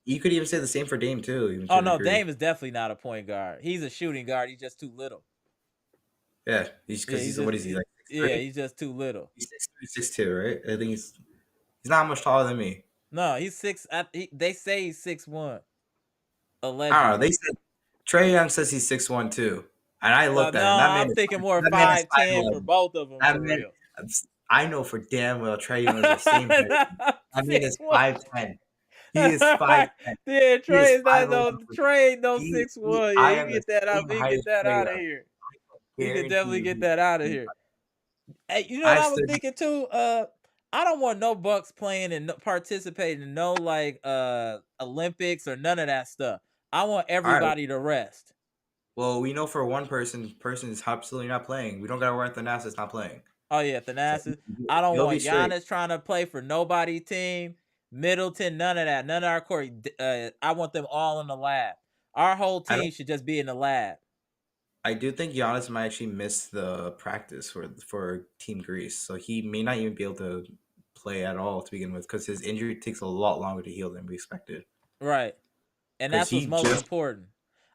You could even say the same for Dame too, even to Oh a no, degree. Dame is definitely not a point guard. He's a shooting guard. He's just too little. Yeah, because he's what is he like? 6'3"? he's just too little. He's 6'3", 6'2", right? I think he's not much taller than me. No, he's 6. They say he's 6'1". I don't know. Allegedly. They said Trae Young says he's 6'1" too, and I looked at him. No, That man I'm is thinking more that man is 5'10" for 5'11". both of them That for man, real. I know for damn well Trae Young is the same height. That man is 5'10". He is 5'10". Yeah, He is Trey is not 5'11". no Trey ain't no 6'1". Yeah, I you am get the that out. same You can height get as that Trae out of Young. here. You can Guarantee definitely get you. that out of here. Hey, you know what I I was stood. thinking too? I don't want no Bucks playing and participating in no like Olympics or none of that stuff. I want All right. everybody to rest. Well, we know for one person is absolutely not playing. We don't gotta worry if Thanasis not playing. Oh yeah, So Thanasis. I don't you'll be want straight. Giannis trying to play for nobody team. Middleton, none of that. None of our court. I want them all in the lab. Our whole I team don't. should just be in the lab. I do think Giannis might actually miss the practice for Team Greece, so he may not even be able to play at all to begin with because his injury takes a lot longer to heal than we expected. Right. And Because that's what's most important.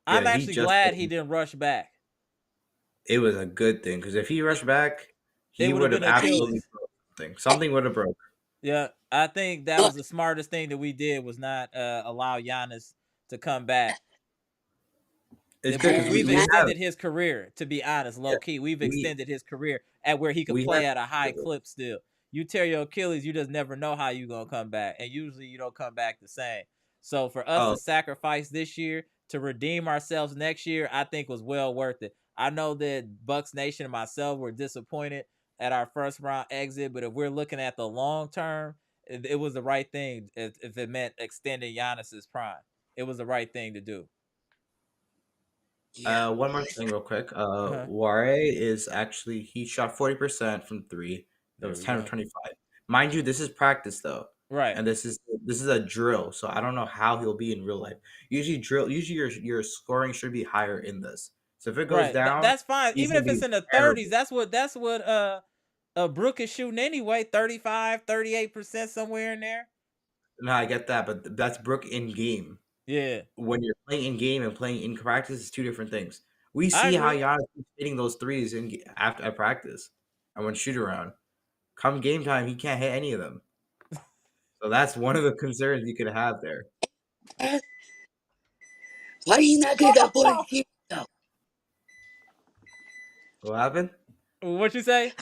I'm he actually just glad he didn't rush back. it was a good thing because if he rushed back, It he would have would have been absolutely Achilles. broke something. Something would have broke. Yeah, I think that was the smartest thing that we did was not allow Giannis to come back. It's good Because because we've we have extended his career, to be honest, low key. We've extended his career at where he could we play have at a high clip still. You tear your Achilles, you just never know how you're going to come back. And usually you don't come back the same. So for us to sacrifice this year to redeem ourselves next year, I think was well worth it. I know that Bucks Nation and myself were disappointed at our first round exit, but if we're looking at the long term, it was the right thing if it meant extending Giannis's prime. It was the right thing to do. one more thing real quick. Ware is actually he shot 40% from 3. That was 10 of 25. Mind you, this is practice though. Right. And this is a drill, so I don't know how he'll be in real life. Usually your scoring should be higher in this. So if it goes down, that's fine. Even if it's in the 30s, that's what Brook is shooting anyway, 35, 38% somewhere in there. No, I get that, but that's Brook in game. Yeah. When you're playing in game and playing in practice, it's two different things. We see how Giannis is hitting those threes after at practice and when shoot around. Come game time, he can't hit any of them. So that's one of the concerns you could have there. Why you not get that boy though? What happened? What you say?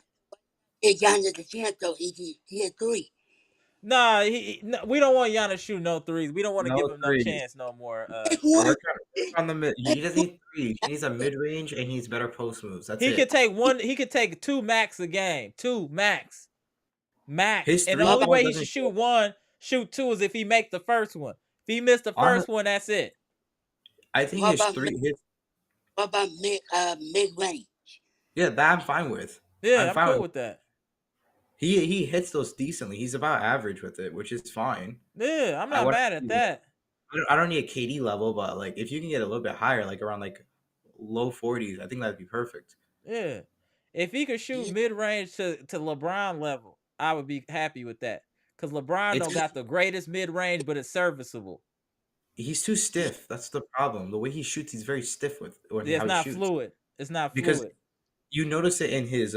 Hey, Giannis the chance though. He had 3. Nah, we don't want Giannis shoot no threes. We don't want to give him no chance no more. We're trying to on the mid. He doesn't need 3. He needs a mid range and he needs better post moves. That's it. He could take 2 max a game. 2 max. Max. And the only way he should shoot 2 is if he make the first one. If he missed the first one, that's it. I think his 3 hits. What about mid range? Yeah, that I'm fine with. Yeah, I'm cool with that. He hits those decently. He's about average with it, which is fine. Yeah, I'm not mad at that. I don't need a KD level, but like if you can get a little bit higher, like around like low 40s, I think that'd be perfect. Yeah, if he could shoot mid range to LeBron level, I would be happy with that. Because LeBron don't got the greatest mid range, but it's serviceable. He's too stiff. That's the problem. The way he shoots, he's very stiff with when it's not fluid. It's not fluid. Because you notice it in his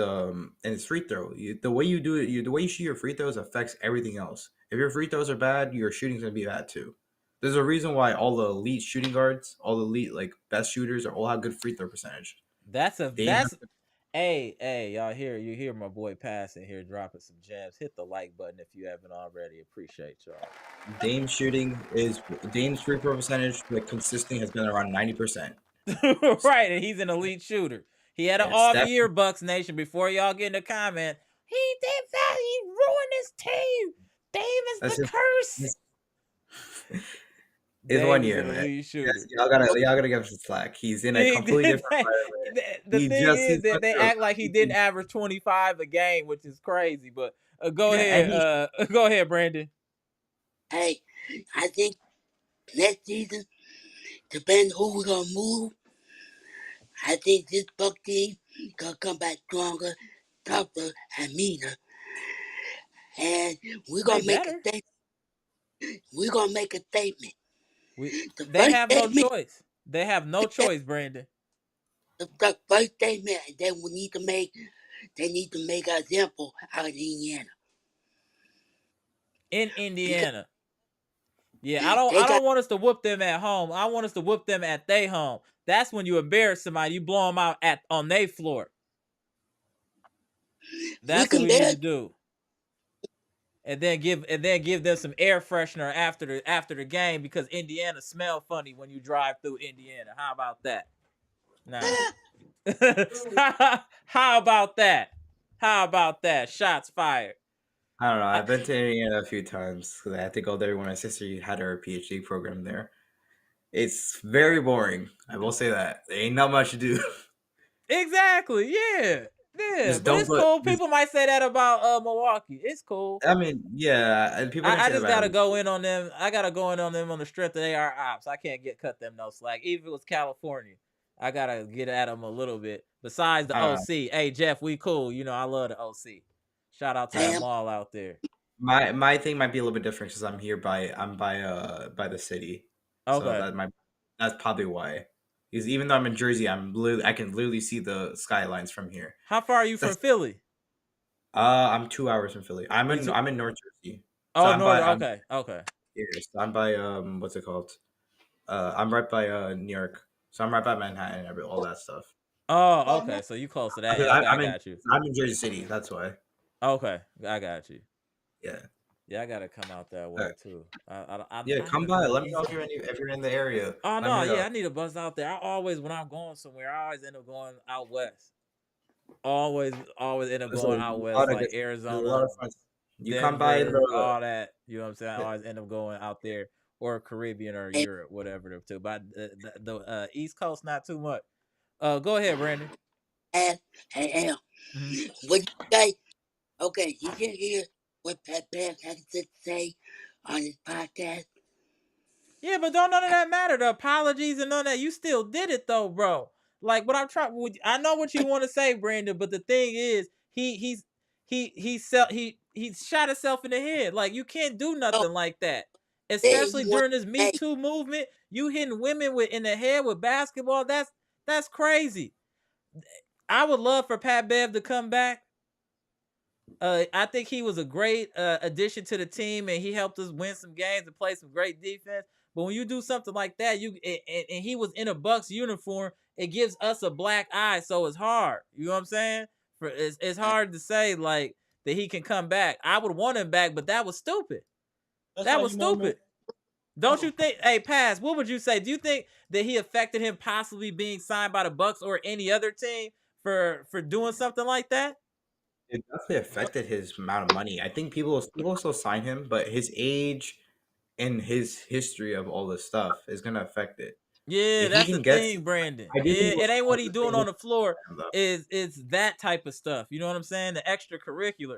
free throw. The way you do it, the way you shoot your free throws affects everything else. If your free throws are bad, your shooting's gonna be bad too. There's a reason why all the elite shooting guards, all the elite like best shooters, are all have good free throw percentage. Hey, y'all hear my boy passing here, dropping some gems. Hit the like button if you haven't already. Appreciate y'all. Dame's free throw percentage, like consistently, has been around 90%. Right, and he's an elite shooter. He had an off year, Bucks Nation. Before y'all get in the comment, he ruined his team. Dame is the curse. It's 1 year, man. Yes, y'all gotta give him some slack. He's in a completely different environment. The thing is that they act like he didn't average 25 a game, which is crazy. But go ahead, Brandon. Hey, I think next season, depending who we're gonna move, I think this Buck team gonna come back stronger, tougher, and meaner. And we're gonna make a statement. We're gonna make a statement. They have no choice. They have no choice, Brandon. the first statement they need to make an example out of Indiana. In Indiana. Yeah, They I got don't want us to whoop them at home. I want us to whoop them at their home. That's when you embarrass somebody. You blow them out on their floor. That's what we need to do. And then give them some air freshener after the game, because Indiana smell funny when you drive through Indiana. How about that? Nah. How about that? How about that? Shots fired. I don't know. I've been to Indiana a few times because I had to go there when my sister had her PhD program there. It's very boring. I will say that. There ain't not much to do. Exactly. Yeah. Just But don't it's put. cool. People might say that about Milwaukee. It's cool. I mean, yeah, and people are gonna I say that just about gotta every go in on them. I gotta go in on them on the strength that they are ops. I can't cut them no slack. Even if it was California, I gotta get at them a little bit. Besides the OC, hey Jeff, we cool. You know I love the OC. Shout out to that mall out there. My thing might be a little bit different because I'm by the city. Okay. So that's probably why. Because even though I'm in Jersey, I can literally see the skylines from here. How far are you from Philly? I'm 2 hours from Philly. I'm in North Jersey. Oh, okay. Yeah, so I'm by what's it called? I'm right by New York. So I'm right by Manhattan and all that stuff. Oh, okay. So you close to that. Okay, I got you. I'm in Jersey City. That's why. Okay, I got you. Yeah. Yeah, I gotta come out that way too. Come by. Let me know if you're in the area. Oh no, yeah, I need a bus out there. When I'm going somewhere, I always end up going out west. Always end up going out west, like Arizona. You Denver, come by all that. You know what I'm saying? I always end up going out there, or Caribbean or Europe, whatever the two. But the East Coast, not too much. Go ahead, Brandon. Hey, what you say? Okay, you didn't hear what Pat Bear had to say on his podcast? Yeah, but don't none of that matter. The apologies and none of that. You still did it though, bro. Like what I'm trying. I know what you want to say, Brandon, but the thing is, he shot himself in the head. Like you can't do nothing like that, especially during this Me Too movement. You hitting women in the head with basketball. That's crazy. I would love for Pat Bev to come back. I think he was a great addition to the team, and he helped us win some games and play some great defense. But when you do something like that, and he was in a Bucks uniform, it gives us a black eye, so it's hard. You know what I'm saying? It's hard to say like that he can come back. I would want him back, but that was stupid. That was stupid. Don't you think? Hey, Paz, what would you say? Do you think that he affected him possibly being signed by the Bucks or any other team for doing something like that? It definitely affected his amount of money. I think people still sign him, but his age and his history of all this stuff is gonna affect it. Yeah, that's the thing, Brandon. It ain't what he doing on the floor. It's that type of stuff. You know what I'm saying? The extracurricular.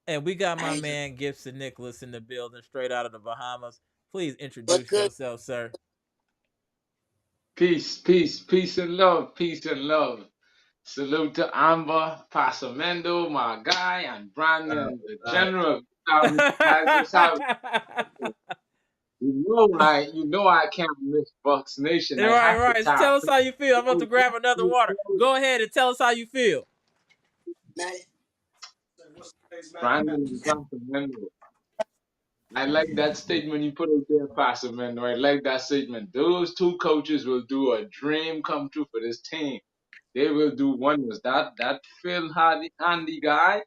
And we got my man Gibson Nicholas in the building, straight out of the Bahamas. Please introduce yourself, sir. Peace, peace, peace and love, peace and love. Salute to Amber, Pasamendo, my guy, and Brandon, the general. You know I can't miss Bucks Nation. Right. Tell us how you feel. I'm about to grab another water. Go ahead and tell us how you feel. Brandon and Pasamendo. I like that statement you put out there, Pasamendo. I like that statement. Those two coaches will do a dream come true for this team. They will do wonders. That Phil Handy guy,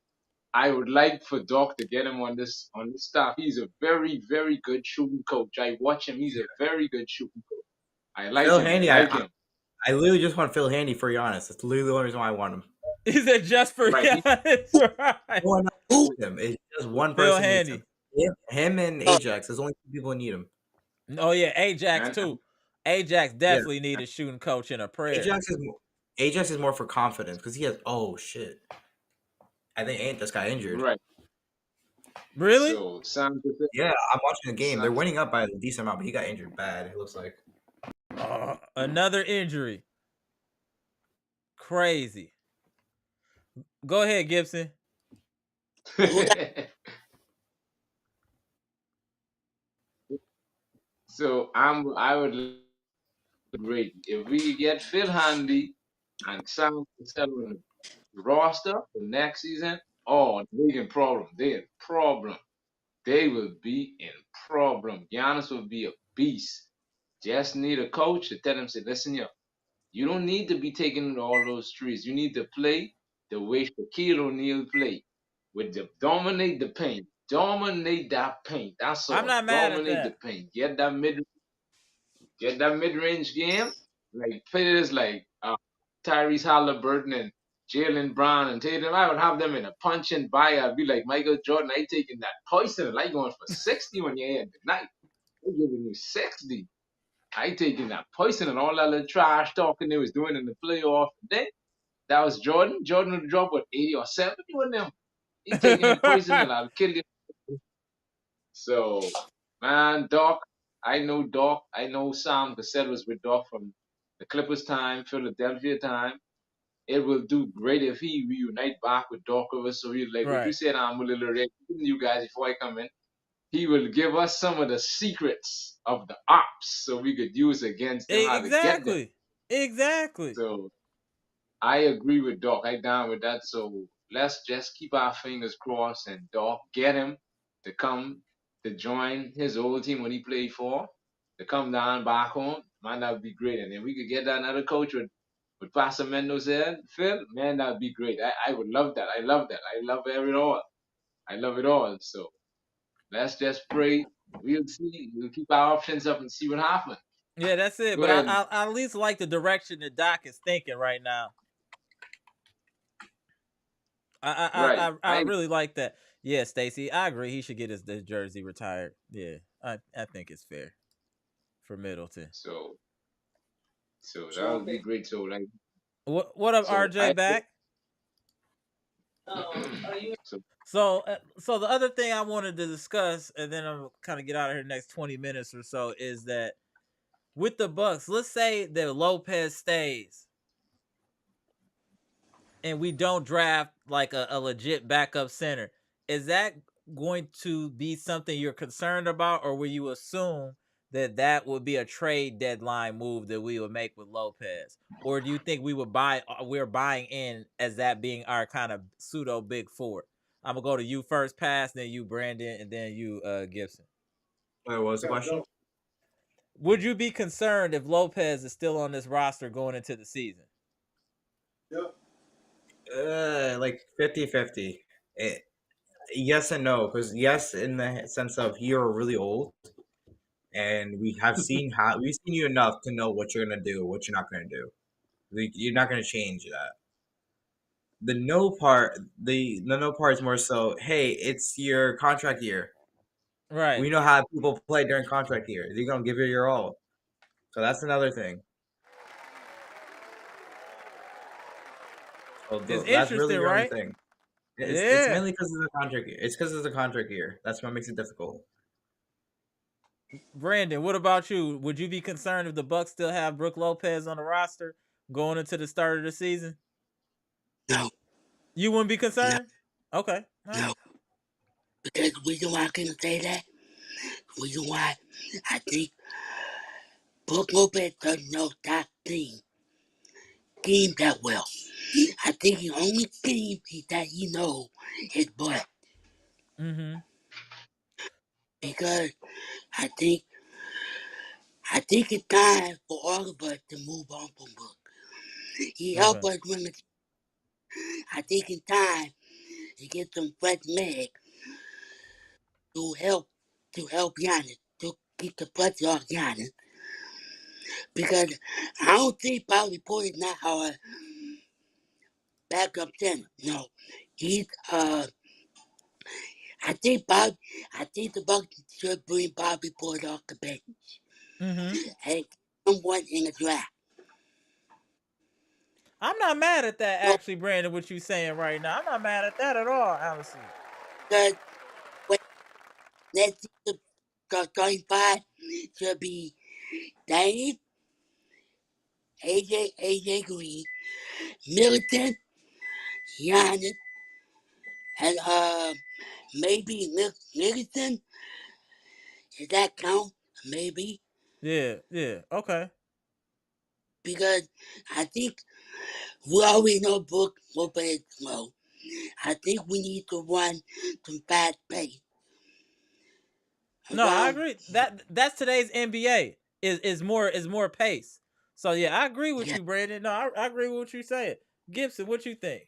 I would like for Doc to get him on this staff. He's a very, very good shooting coach. I watch him. He's a very good shooting coach. I like Phil him. Handy, I like him. I literally just want Phil Handy, for you honest. That's literally the only reason why I want him. Is it just for right. Right. No, him. It's just one person. Phil Handy. Him and Ajax. There's only two people who need him. Oh yeah, Ajax too. Ajax definitely need a shooting coach in a prayer. Ajax is more for confidence because he has. Oh shit! I think this guy injured. Right. Really? So yeah, I'm watching the game. They're winning up by a decent amount, but he got injured bad. It looks like another injury. Crazy. Go ahead, Gibson. So I would great if we could get Phil Handy and Sam Cassell in the roster for next season, oh, they in problem. They in problem. They will be in problem. Giannis will be a beast. Just need a coach to tell him, say, listen here, you don't need to be taking all those threes. You need to play the way Shaquille O'Neal played. With the dominate the paint. Dominate that paint. That's I'm all. not mad at Dominate the that. paint. Get that mid range game. Like players like Tyrese Halliburton and Jalen Brown and Tatum. I would have them in a punch and buy. I'd be like Michael Jordan. I taking that poison. Like going for 60 when you're in the night. They're giving you 60. I taking that poison and all that little trash talking they was doing in the playoff. Then that was Jordan. Jordan would drop what 80 or 70 with them. He taking the poison and I'll kill you. So man, Doc, I know Doc. I know Sam Cassell was with Doc from the Clippers time, Philadelphia time. It will do great if he reunite back with Doc over. So he like what you Right. said, I'm a little ready you guys before I come in. He will give us some of the secrets of the ops so we could use against them how to get them. Exactly. Exactly. So I agree with Doc. I down with that. So let's just keep our fingers crossed and Doc get him to come to join his old team when he played for, to come down back home. Man, that would be great. And then we could get that another coach with Pastor Mendoza, Phil. Man, that would be great. I would love that. I love that. I love it all. I love it all. So let's just pray. We'll see. We'll keep our options up and see what happens. Yeah, that's it. Go But ahead. I at least like the direction that Doc is thinking right now. Right. I really like that. Yeah, Stacy, I agree. He should get his jersey retired. Yeah, I think it's fair for Middleton. So that would be great. So like What up, so I RJ? Back. so So the other thing I wanted to discuss, and then I'm kind of get out of here next 20 minutes or so, is that with the Bucks, let's say that Lopez stays, and we don't draft like a legit backup center. Is that going to be something you're concerned about, or will you assume that that would be a trade deadline move that we would make with Lopez? Or do you think we're buying in as that being our kind of pseudo big four? I'm gonna go to you first, pass, then you, Brandon, and then you, Gibson. Wait, what was the question? Would you be concerned if Lopez is still on this roster going into the season? Like 50-50. Yes and no, because yes, in the sense of you're really old, and we've seen you enough to know what you're gonna do, what you're not gonna do. You're not gonna change that. The no part is more so. Hey, it's your contract year. Right. We know how people play during contract year. You're gonna give it your all. So that's another thing. So It's that's really interesting, your only right? thing. It's Yeah. mainly because of the contract year. It's because of the contract year. That's what makes it difficult. Brandon, what about you? Would you be concerned if the Bucks still have Brook Lopez on the roster going into the start of the season? No, You wouldn't be no, concerned? Okay. All right. no. Because the reason why I can say that, the reason why I think Brook Lopez doesn't know that game that well. I think the only game that he knows is butt. Mm-hmm. Because I think it's time for all of us to move on from Brook. He helped Okay. us win the. I think it's time to get some fresh legs to help Giannis to keep the pressure off Giannis. Because I don't think Paul Report is not our backup center. No, he's I think the Bucks should bring Bobby Report off the bench Mm-hmm. and someone in the draft. I'm not mad at that, No, actually, Brandon, what you saying right now. I'm not mad at that at all, honestly. because when next season starting five should be Dave, AJ Green, Middleton, Giannis, and maybe Middleton. Does that count? Maybe. Yeah, yeah. Okay. because I think we already know Brook Lopez slow. I think we need to run some fast pace. No, I agree. That's today's NBA is more pace. So yeah, I agree with you, Brandon. No, I agree with what you're saying. Gibson, what you think?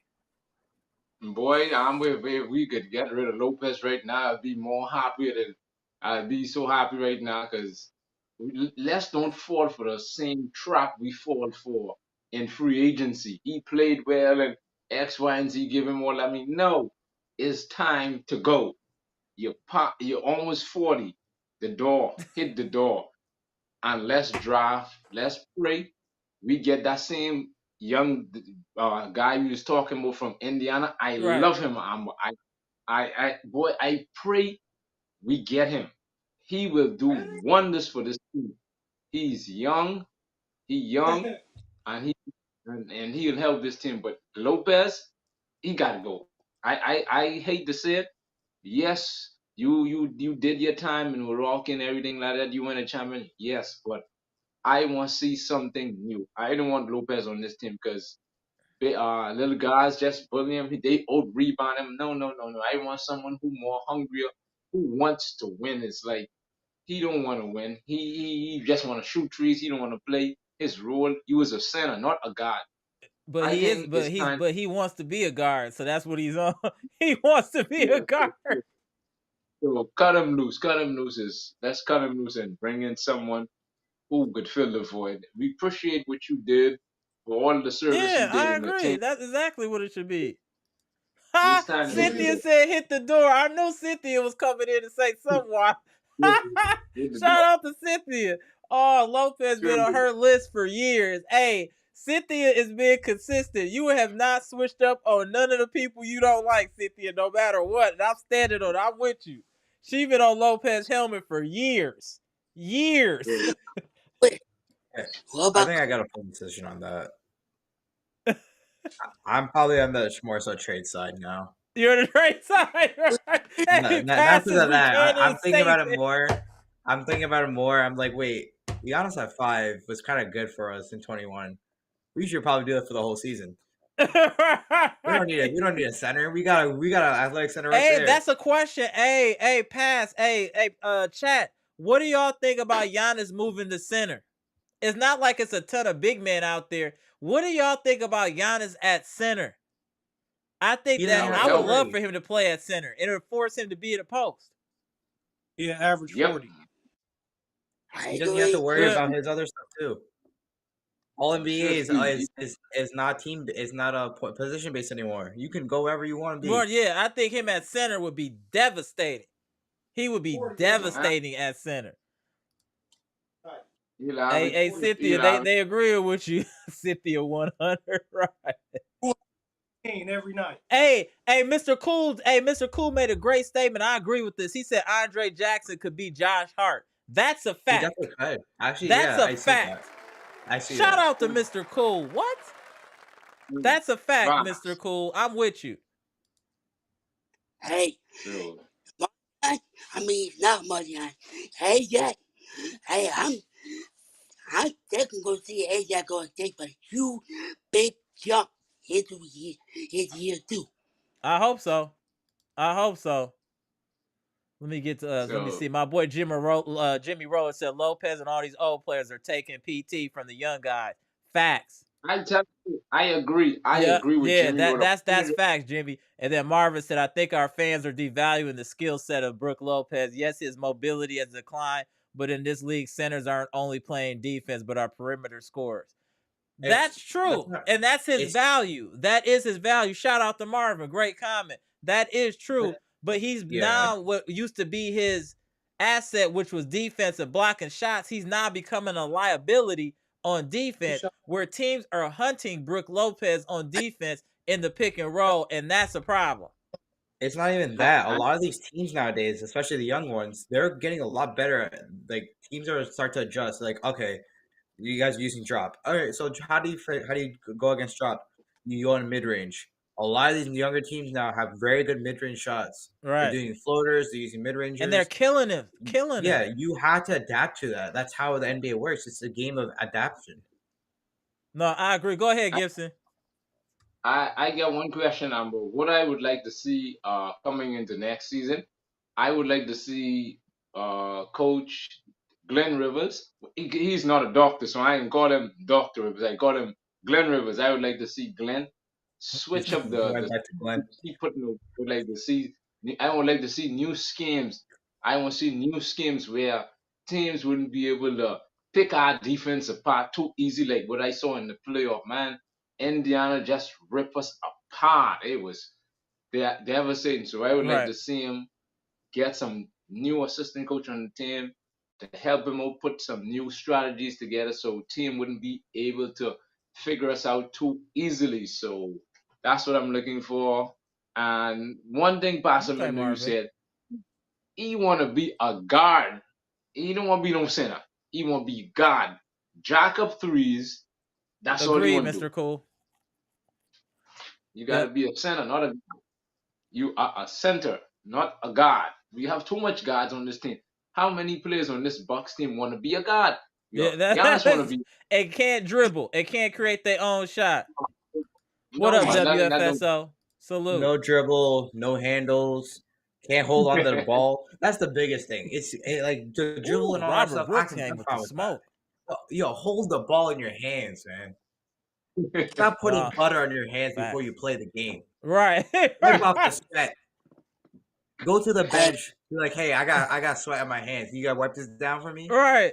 Boy, I'm with if we could get rid of Lopez right now, I'd be more happier than I'd be so happy right now because let's don't fall for the same trap we fall for in free agency. He played well and X, Y, and Z give him all. I mean, no, it's time to go. You're almost 40. The door, hit the door, and let's draft. Let's pray we get that same young guy we was talking about from Indiana. I Right. love him. Boy, I pray we get him. He will do wonders for this team. He's young, and he'll help this team. But Lopez, he gotta go. I hate to say it. Yes, you did your time in Milwaukee and everything like that. You win a champion. Yes, but I want to see something new. I don't want Lopez on this team because little guys just bully him. They out rebound him. No. I want someone who more hungrier, who wants to win. It's like he don't want to win. He just want to shoot trees. He don't want to play his role. He was a center, not a guard. But I he is, think it's time. but he wants to be a guard, so that's what he's on. He wants to be a guard. So cut him loose. Cut him loose. Let's cut him loose and bring in someone who could fill the void. We appreciate what you did for all the service Yeah, you did I in the agree. team. That's exactly what it should be. It's time to Cynthia go. said hit the door. I knew Cynthia was coming in to say someone. Hit the Shout out to Cynthia. Oh, Lopez been on door. her list for years. Hey, Cynthia is being consistent. You have not switched up on none of the people you don't like, Cynthia, no matter what. And I'm standing on it. I'm with you. She been on Lopez helmet for years. Years. Wait, I what about think I got a full decision on that. I'm probably on the more so trade side now. You're on the right side, right? Hey, Not passes because of that. Buchanan I'm thinking about it State. more. I'm thinking about it more. I'm like, wait, Giannis at 5 was kind of good for us in 21. We should probably do that for the whole season. We don't need a center. We got an athletic center right there. Hey, that's a question. Hey, pass. Hey, chat. What do y'all think about Giannis moving to center? It's not like it's a ton of big men out there. What do y'all think about Giannis at center? I think that I would love for him to play at center. It would force him to be in a post. Yeah, average 40. He doesn't have to worry about his other stuff too. All NBA is not a position based anymore. You can go wherever you want to be. Well, yeah, I think him at center would be devastating. He would be devastating at center. Hey, Cynthia, they agree with you. Cynthia 100, right? Every night. Hey, Mr. Cool made a great statement. I agree with this. He said Andre Jackson could be Josh Hart. That's a fact. That's a fact. Actually, that's a fact. Shout out to Mr. Cool. What? That's a fact, Mr. Cool. I'm with you. Hey, I mean, not Marianne. Hey, Jack. Hey, I'm definitely going to see AJ go and take a huge, big jump into his year 2. I hope so. Let me get to let me see. My boy Jimmy Roller said Lopez and all these old players are taking PT from the young guys. Facts. I tell you, I agree. I agree with Jimmy. Yeah, that's facts, Jimmy. And then Marvin said, I think our fans are devaluing the skill set of Brook Lopez. Yes, his mobility has declined, but in this league, centers aren't only playing defense, but are perimeter scorers. That's true. And that's his value. That is his value. Shout out to Marvin. Great comment. That is true. But he's now what used to be his asset, which was defense and blocking shots. He's now becoming a liability on defense, where teams are hunting Brook Lopez on defense in the pick and roll, and that's a problem. It's not even that. A lot of these teams nowadays, especially the young ones, they're getting a lot better. Like teams are start to adjust. Like, okay, you guys are using drop. All right, so how do you go against drop? You go in mid range. A lot of these younger teams now have very good mid range shots. Right, they're doing floaters. They're using mid range, and they're killing him. Yeah, you have to adapt to that. That's how the NBA works. It's a game of adaptation. No, I agree. Go ahead, Gibson. I get one question, Amber. What I would like to see coming into next season, I would like to see Coach Glenn Rivers. He's not a doctor, so I can call him Doctor Rivers. I call him Glenn Rivers. I would like to see Glenn switch up Going the back to Glenn. keep putting. Would like to see. I would like to see new schemes. I want to see new schemes where teams wouldn't be able to pick our defense apart too easy, like what I saw in the playoff. Man, Indiana just ripped us apart. It was devastating. So I would like Right. to see him get some new assistant coach on the team to help him out put some new strategies together so team wouldn't be able to figure us out too easily. So that's what I'm looking for. And one thing Pastor Okay, Mendo, you Marvin. said, he want to be a guard. He don't want to be no center. He want to be guard. Jack up threes. That's all he Agreed, want to do. Mr. Cool. You got to Yep. be a center, not a. You are a center, not a guard. We have too much guards on this team. How many players on this Bucks team want to be a guard? Yeah, Giannis want to be. it can't dribble. It can't create their own shot. What No, up, man, that don't. WFSO? Salute. No dribble, no handles, can't hold on to the ball. That's the biggest thing. It's like the dribble and all that Robert stuff. Brooks I'm came with fine the with that. smoke. Yo, hold the ball in your hands, man. Stop putting butter on your hands before you play the game. Right. Wipe off the sweat. Go to the bench. Be like, hey, I got sweat on my hands. You gotta wipe this down for me. Right.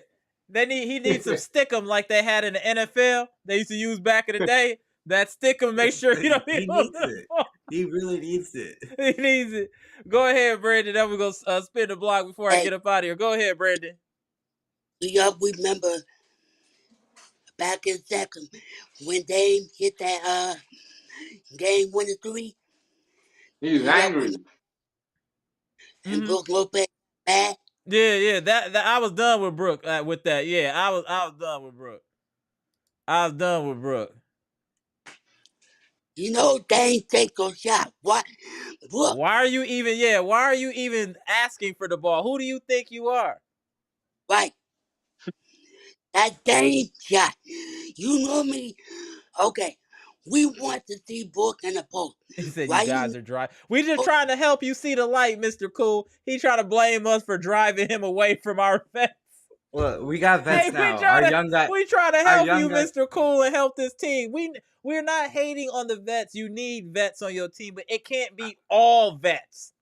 He needs some stickum like they had in the NFL. They used to use back in the day. That stickum, make sure you don't. He needs it. He really needs it. He needs it. Go ahead, Brandon. Then we go spin the block before I get up out of here. Go ahead, Brandon. Do y'all remember back in second when they hit that game 1-3? He's angry. And Brook Lopez bad. Yeah. That I was done with Brook with that. Yeah, I was done with Brook. I was done with Brook. You know they ain't take no shot. What? Brook. Why are you even? Yeah. Why are you even asking for the ball? Who do you think you are? Right. That dang shot. You know me. Okay. We want to see Brook in the post. He said Why you guys are dry. We just trying to help you see the light, Mr. Cool. He trying to blame us for driving him away from our vets. Well, we got vets now. We try to help you, Mr. Cool, and help this team. We're not hating on the vets. You need vets on your team, but it can't be all vets.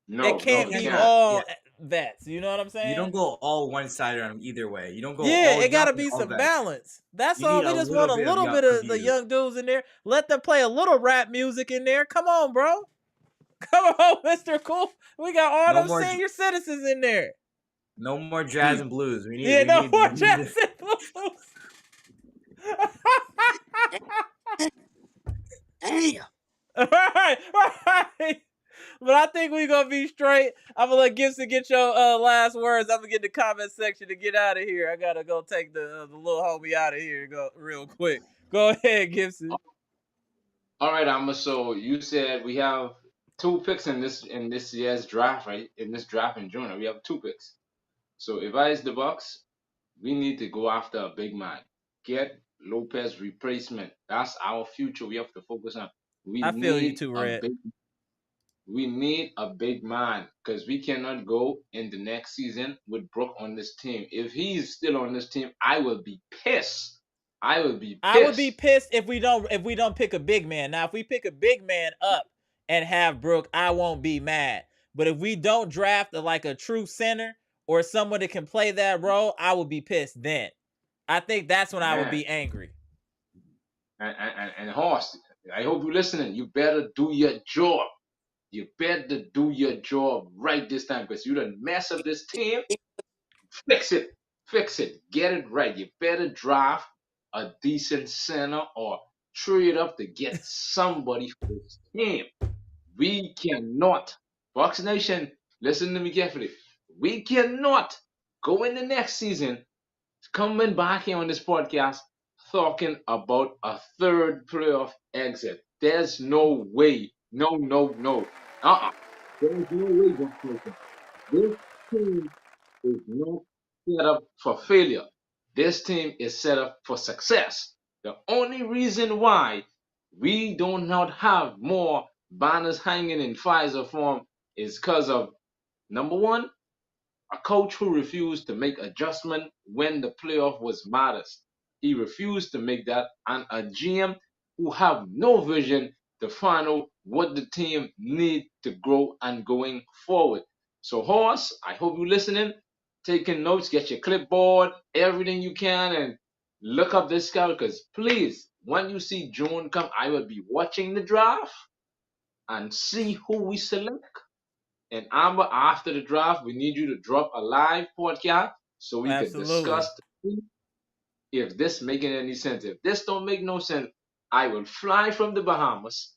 No, it can't be all vets. You know what I'm saying? You don't go all one-sided on either way. You don't go. Yeah, it got to be some balance. That's all. We just want a little bit of the young dudes in there. Let them play a little rap music in there. Come on, bro. Come on, Mr. Cool. We got all them senior citizens in there. No more jazz and blues. We need no more jazz and blues. Damn. Right. But I think we're going to be straight. I'm going to let Gibson get your last words. I'm going to get in the comment section to get out of here. I got to go take the little homie out of here go real quick. Go ahead, Gibson. All right, Amma. So you said we have 2 picks in this year's draft, right? In this draft in June, we have 2 picks. So if I is the Bucks, we need to go after a big man. Get Lopez replacement. That's our future. We have to focus on. I feel you too, Red. We need a big man because we cannot go in the next season with Brook on this team. If he's still on this team, I will be pissed. I would be pissed if we don't pick a big man. Now, if we pick a big man up and have Brook, I won't be mad. But if we don't draft a true center or someone that can play that role, I will be pissed then. I think that's when I would be angry. And Horst, I hope you're listening. You better do your job. You better do your job right this time because you done mess up this team. Fix it. Get it right. You better draft a decent center or trade up to get somebody for this team. We cannot, Bucks Nation, listen to me carefully. We cannot go in the next season coming back here on this podcast talking about a 3rd playoff exit. There's no way. No. There's no way, Bucks Nation. This team is not set up for failure. This team is set up for success. The only reason why we do not have more banners hanging in Pfizer form is because of number one, a coach who refused to make adjustment when the playoff was matters. He refused to make that, and a GM who have no vision to find out what the team need to grow and going forward. So, Horse, I hope you're listening, taking notes, get your clipboard, everything you can, and look up this guy because please, when you see June come, I will be watching the draft and see who we select. And Amber, after the draft, we need you to drop a live podcast so we could Absolutely. discuss if this making any sense. If this don't make no sense, I will fly from the Bahamas,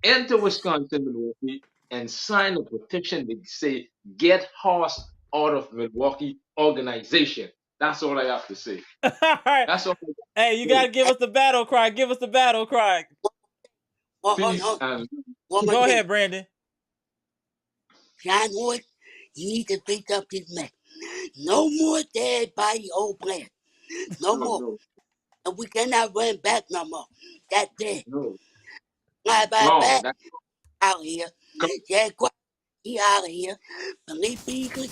enter Wisconsin, Milwaukee, and sign a petition to say get Horse out of Milwaukee organization. That's all I have to say. All right. That's all I have Hey, you to gotta say. give us the battle cry. Give us the battle cry. Well, hold Peace on. and One more Go thing. ahead, Brandon. John Wood, you need to fix up this mess. No more dead body old players. No more. no, And we cannot run back no more. That's it. no, Fly by wrong. back That's out here. Yeah, he out of here. Believe Beasley.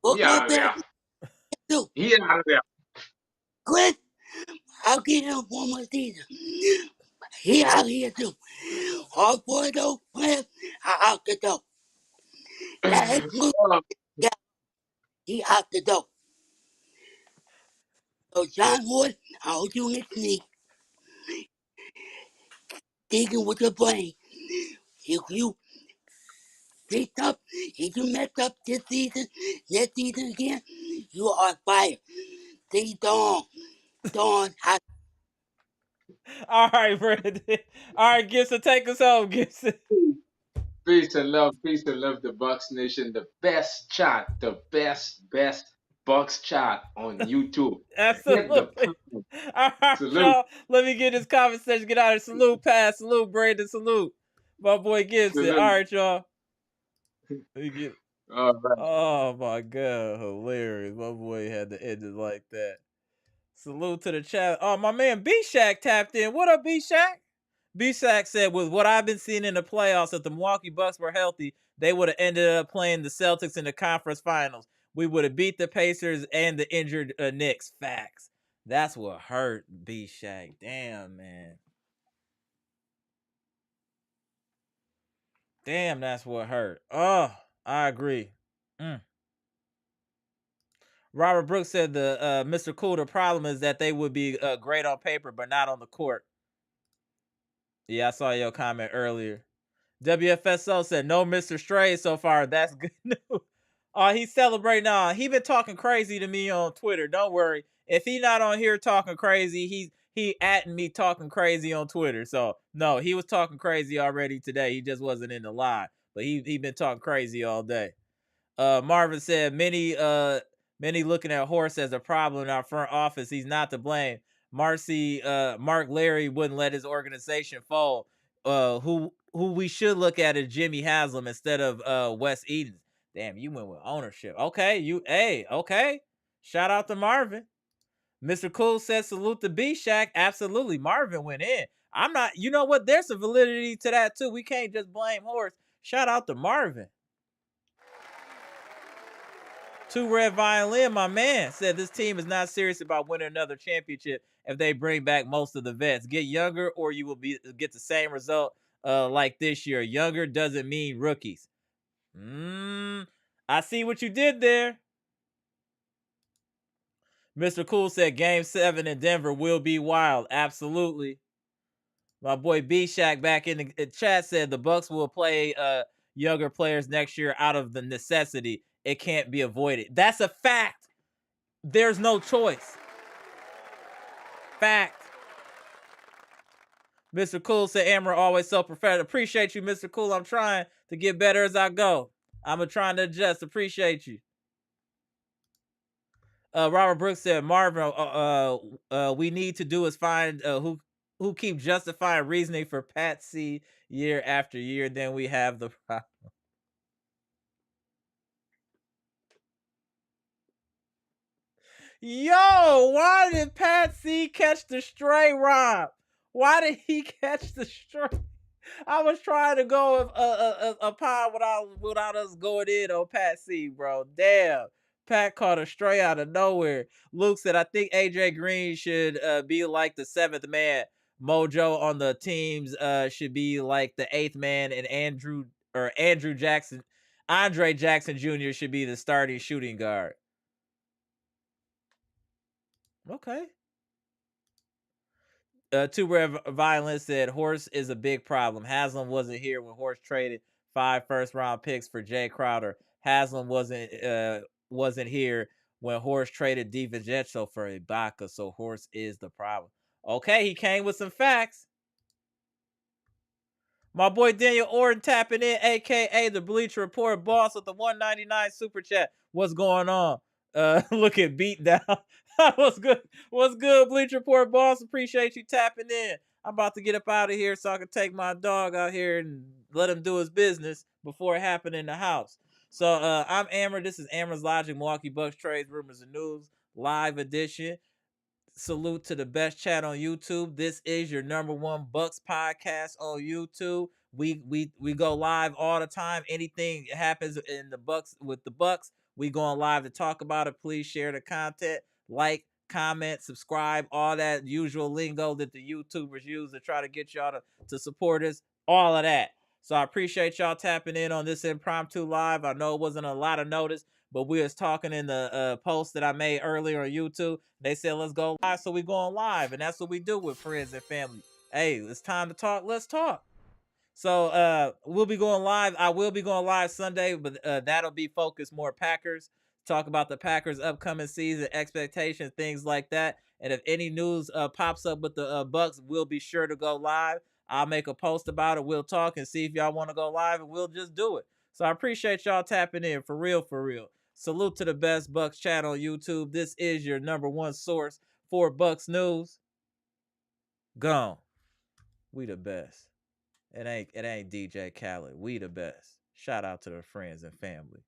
Book he no out of there. better too. He out of there. Chris, I'll give him one more season. He out here too. All four of those players are out the door. That look, yeah, he out the door. So John Wood, I hold you listening, thinking with your brain. If you pick up, if you mess up this season, next season again, you are fired. See Dawn. Dawn, All right, Brandon. All right, Gibson, take us home, Gibson. Peace and love, the Bucks Nation, the best chat, the best Bucks chat on YouTube. Hit the Absolutely. pound. All right, Salute. y'all. Let me get this conversation. Get out of here. Salute, pass. Salute, Brandon. Salute. My boy Gibson. All Salute. right, y'all. Let me get. All right. Oh my god, hilarious! My boy had to end it like that. Salute to the chat. Oh, my man B Shack tapped in. What up, B Shack? B Shack said, with what I've been seeing in the playoffs, if the Milwaukee Bucks were healthy, they would have ended up playing the Celtics in the conference finals. We would have beat the Pacers and the injured Knicks. Facts. That's what hurt, B Shack. Damn, man. Damn, that's what hurt. Oh, I agree. Robert Brooks said the Mr. Cool, the problem is that they would be great on paper, but not on the court. Yeah, I saw your comment earlier. WFSO said no Mr. Stray so far. That's good news. He's celebrating on. He been talking crazy to me on Twitter. Don't worry. If he not on here talking crazy, he atting me talking crazy on Twitter. So no, he was talking crazy already today. He just wasn't in the live. But he been talking crazy all day. Marvin said many looking at Horse as a problem in our front office. He's not to blame. Mark Larry wouldn't let his organization fold. Who we should look at is Jimmy Haslam instead of Wes Edens. Damn, you went with ownership. Okay, okay. Shout out to Marvin. Mr. Cool said salute to B Shack. Absolutely. Marvin went in. I'm not, you know what? There's some validity to that too. We can't just blame Horse. Shout out to Marvin. Two Red Violin, my man, said this team is not serious about winning another championship if they bring back most of the vets. Get younger or you will get the same result like this year. Younger doesn't mean rookies. I see what you did there. Mr. Cool said Game 7 in Denver will be wild. Absolutely. My boy B Shack back in the chat said the Bucks will play younger players next year out of the necessity. It can't be avoided. That's a fact. There's no choice. Fact. Mr. Cool said Amara always so professional. Appreciate you, Mr. Cool. I'm trying to get better as I go. I'm trying to adjust. Appreciate you. Robert Brooks said Marvin, we need to do is find who keep justifying reasoning for Patsy year after year. Then we have the problem. Yo, why did Pat C catch the stray, Rob? Why did he catch the stray? I was trying to go a pod without us going in on Pat C, bro. Damn. Pat caught a stray out of nowhere. Luke said, I think AJ Green should be like the seventh man. Mojo on the teams should be like the eighth man, and Andre Jackson Jr. should be the starting shooting guard. Okay. Two Rev Violence said Horse is a big problem. Haslam wasn't here when Horse traded 5 first-round picks for Jay Crowder. Haslam wasn't here when Horse traded DiVincenzo for Ibaka, so Horse is the problem. Okay, he came with some facts. My boy Daniel Orton tapping in, aka the Bleacher Report boss with the 199 super chat. What's going on? Look at beat down. What's good? What's good, Bleacher Report boss? Appreciate you tapping in. I'm about to get up out of here so I can take my dog out here and let him do his business before it happened in the house. So I'm Amara. This is Amara's Logic, Milwaukee Bucks trades, rumors, and news live edition. Salute to the best chat on YouTube. This is your number one Bucks podcast on YouTube. We go live all the time. Anything happens in the Bucks with the Bucks, we going live to talk about it. Please share the content, like, comment, subscribe, all that usual lingo that the YouTubers use to try to get y'all to support us. All of that. So I appreciate y'all tapping in on this impromptu live. I know it wasn't a lot of notice, but we was talking in the post that I made earlier on YouTube. They said, let's go live. So we going live. And that's what we do with friends and family. Hey, it's time to talk. Let's talk. So we'll be going live. I will be going live Sunday, but that'll be focused more Packers. Talk about the Packers' upcoming season, expectations, things like that. And if any news pops up with the Bucks, we'll be sure to go live. I'll make a post about it. We'll talk and see if y'all want to go live, and we'll just do it. So I appreciate y'all tapping in for real, for real. Salute to the best Bucks chat on YouTube. This is your number one source for Bucks news. Gone. We the best. It ain't DJ Khaled. We the best. Shout out to the friends and family.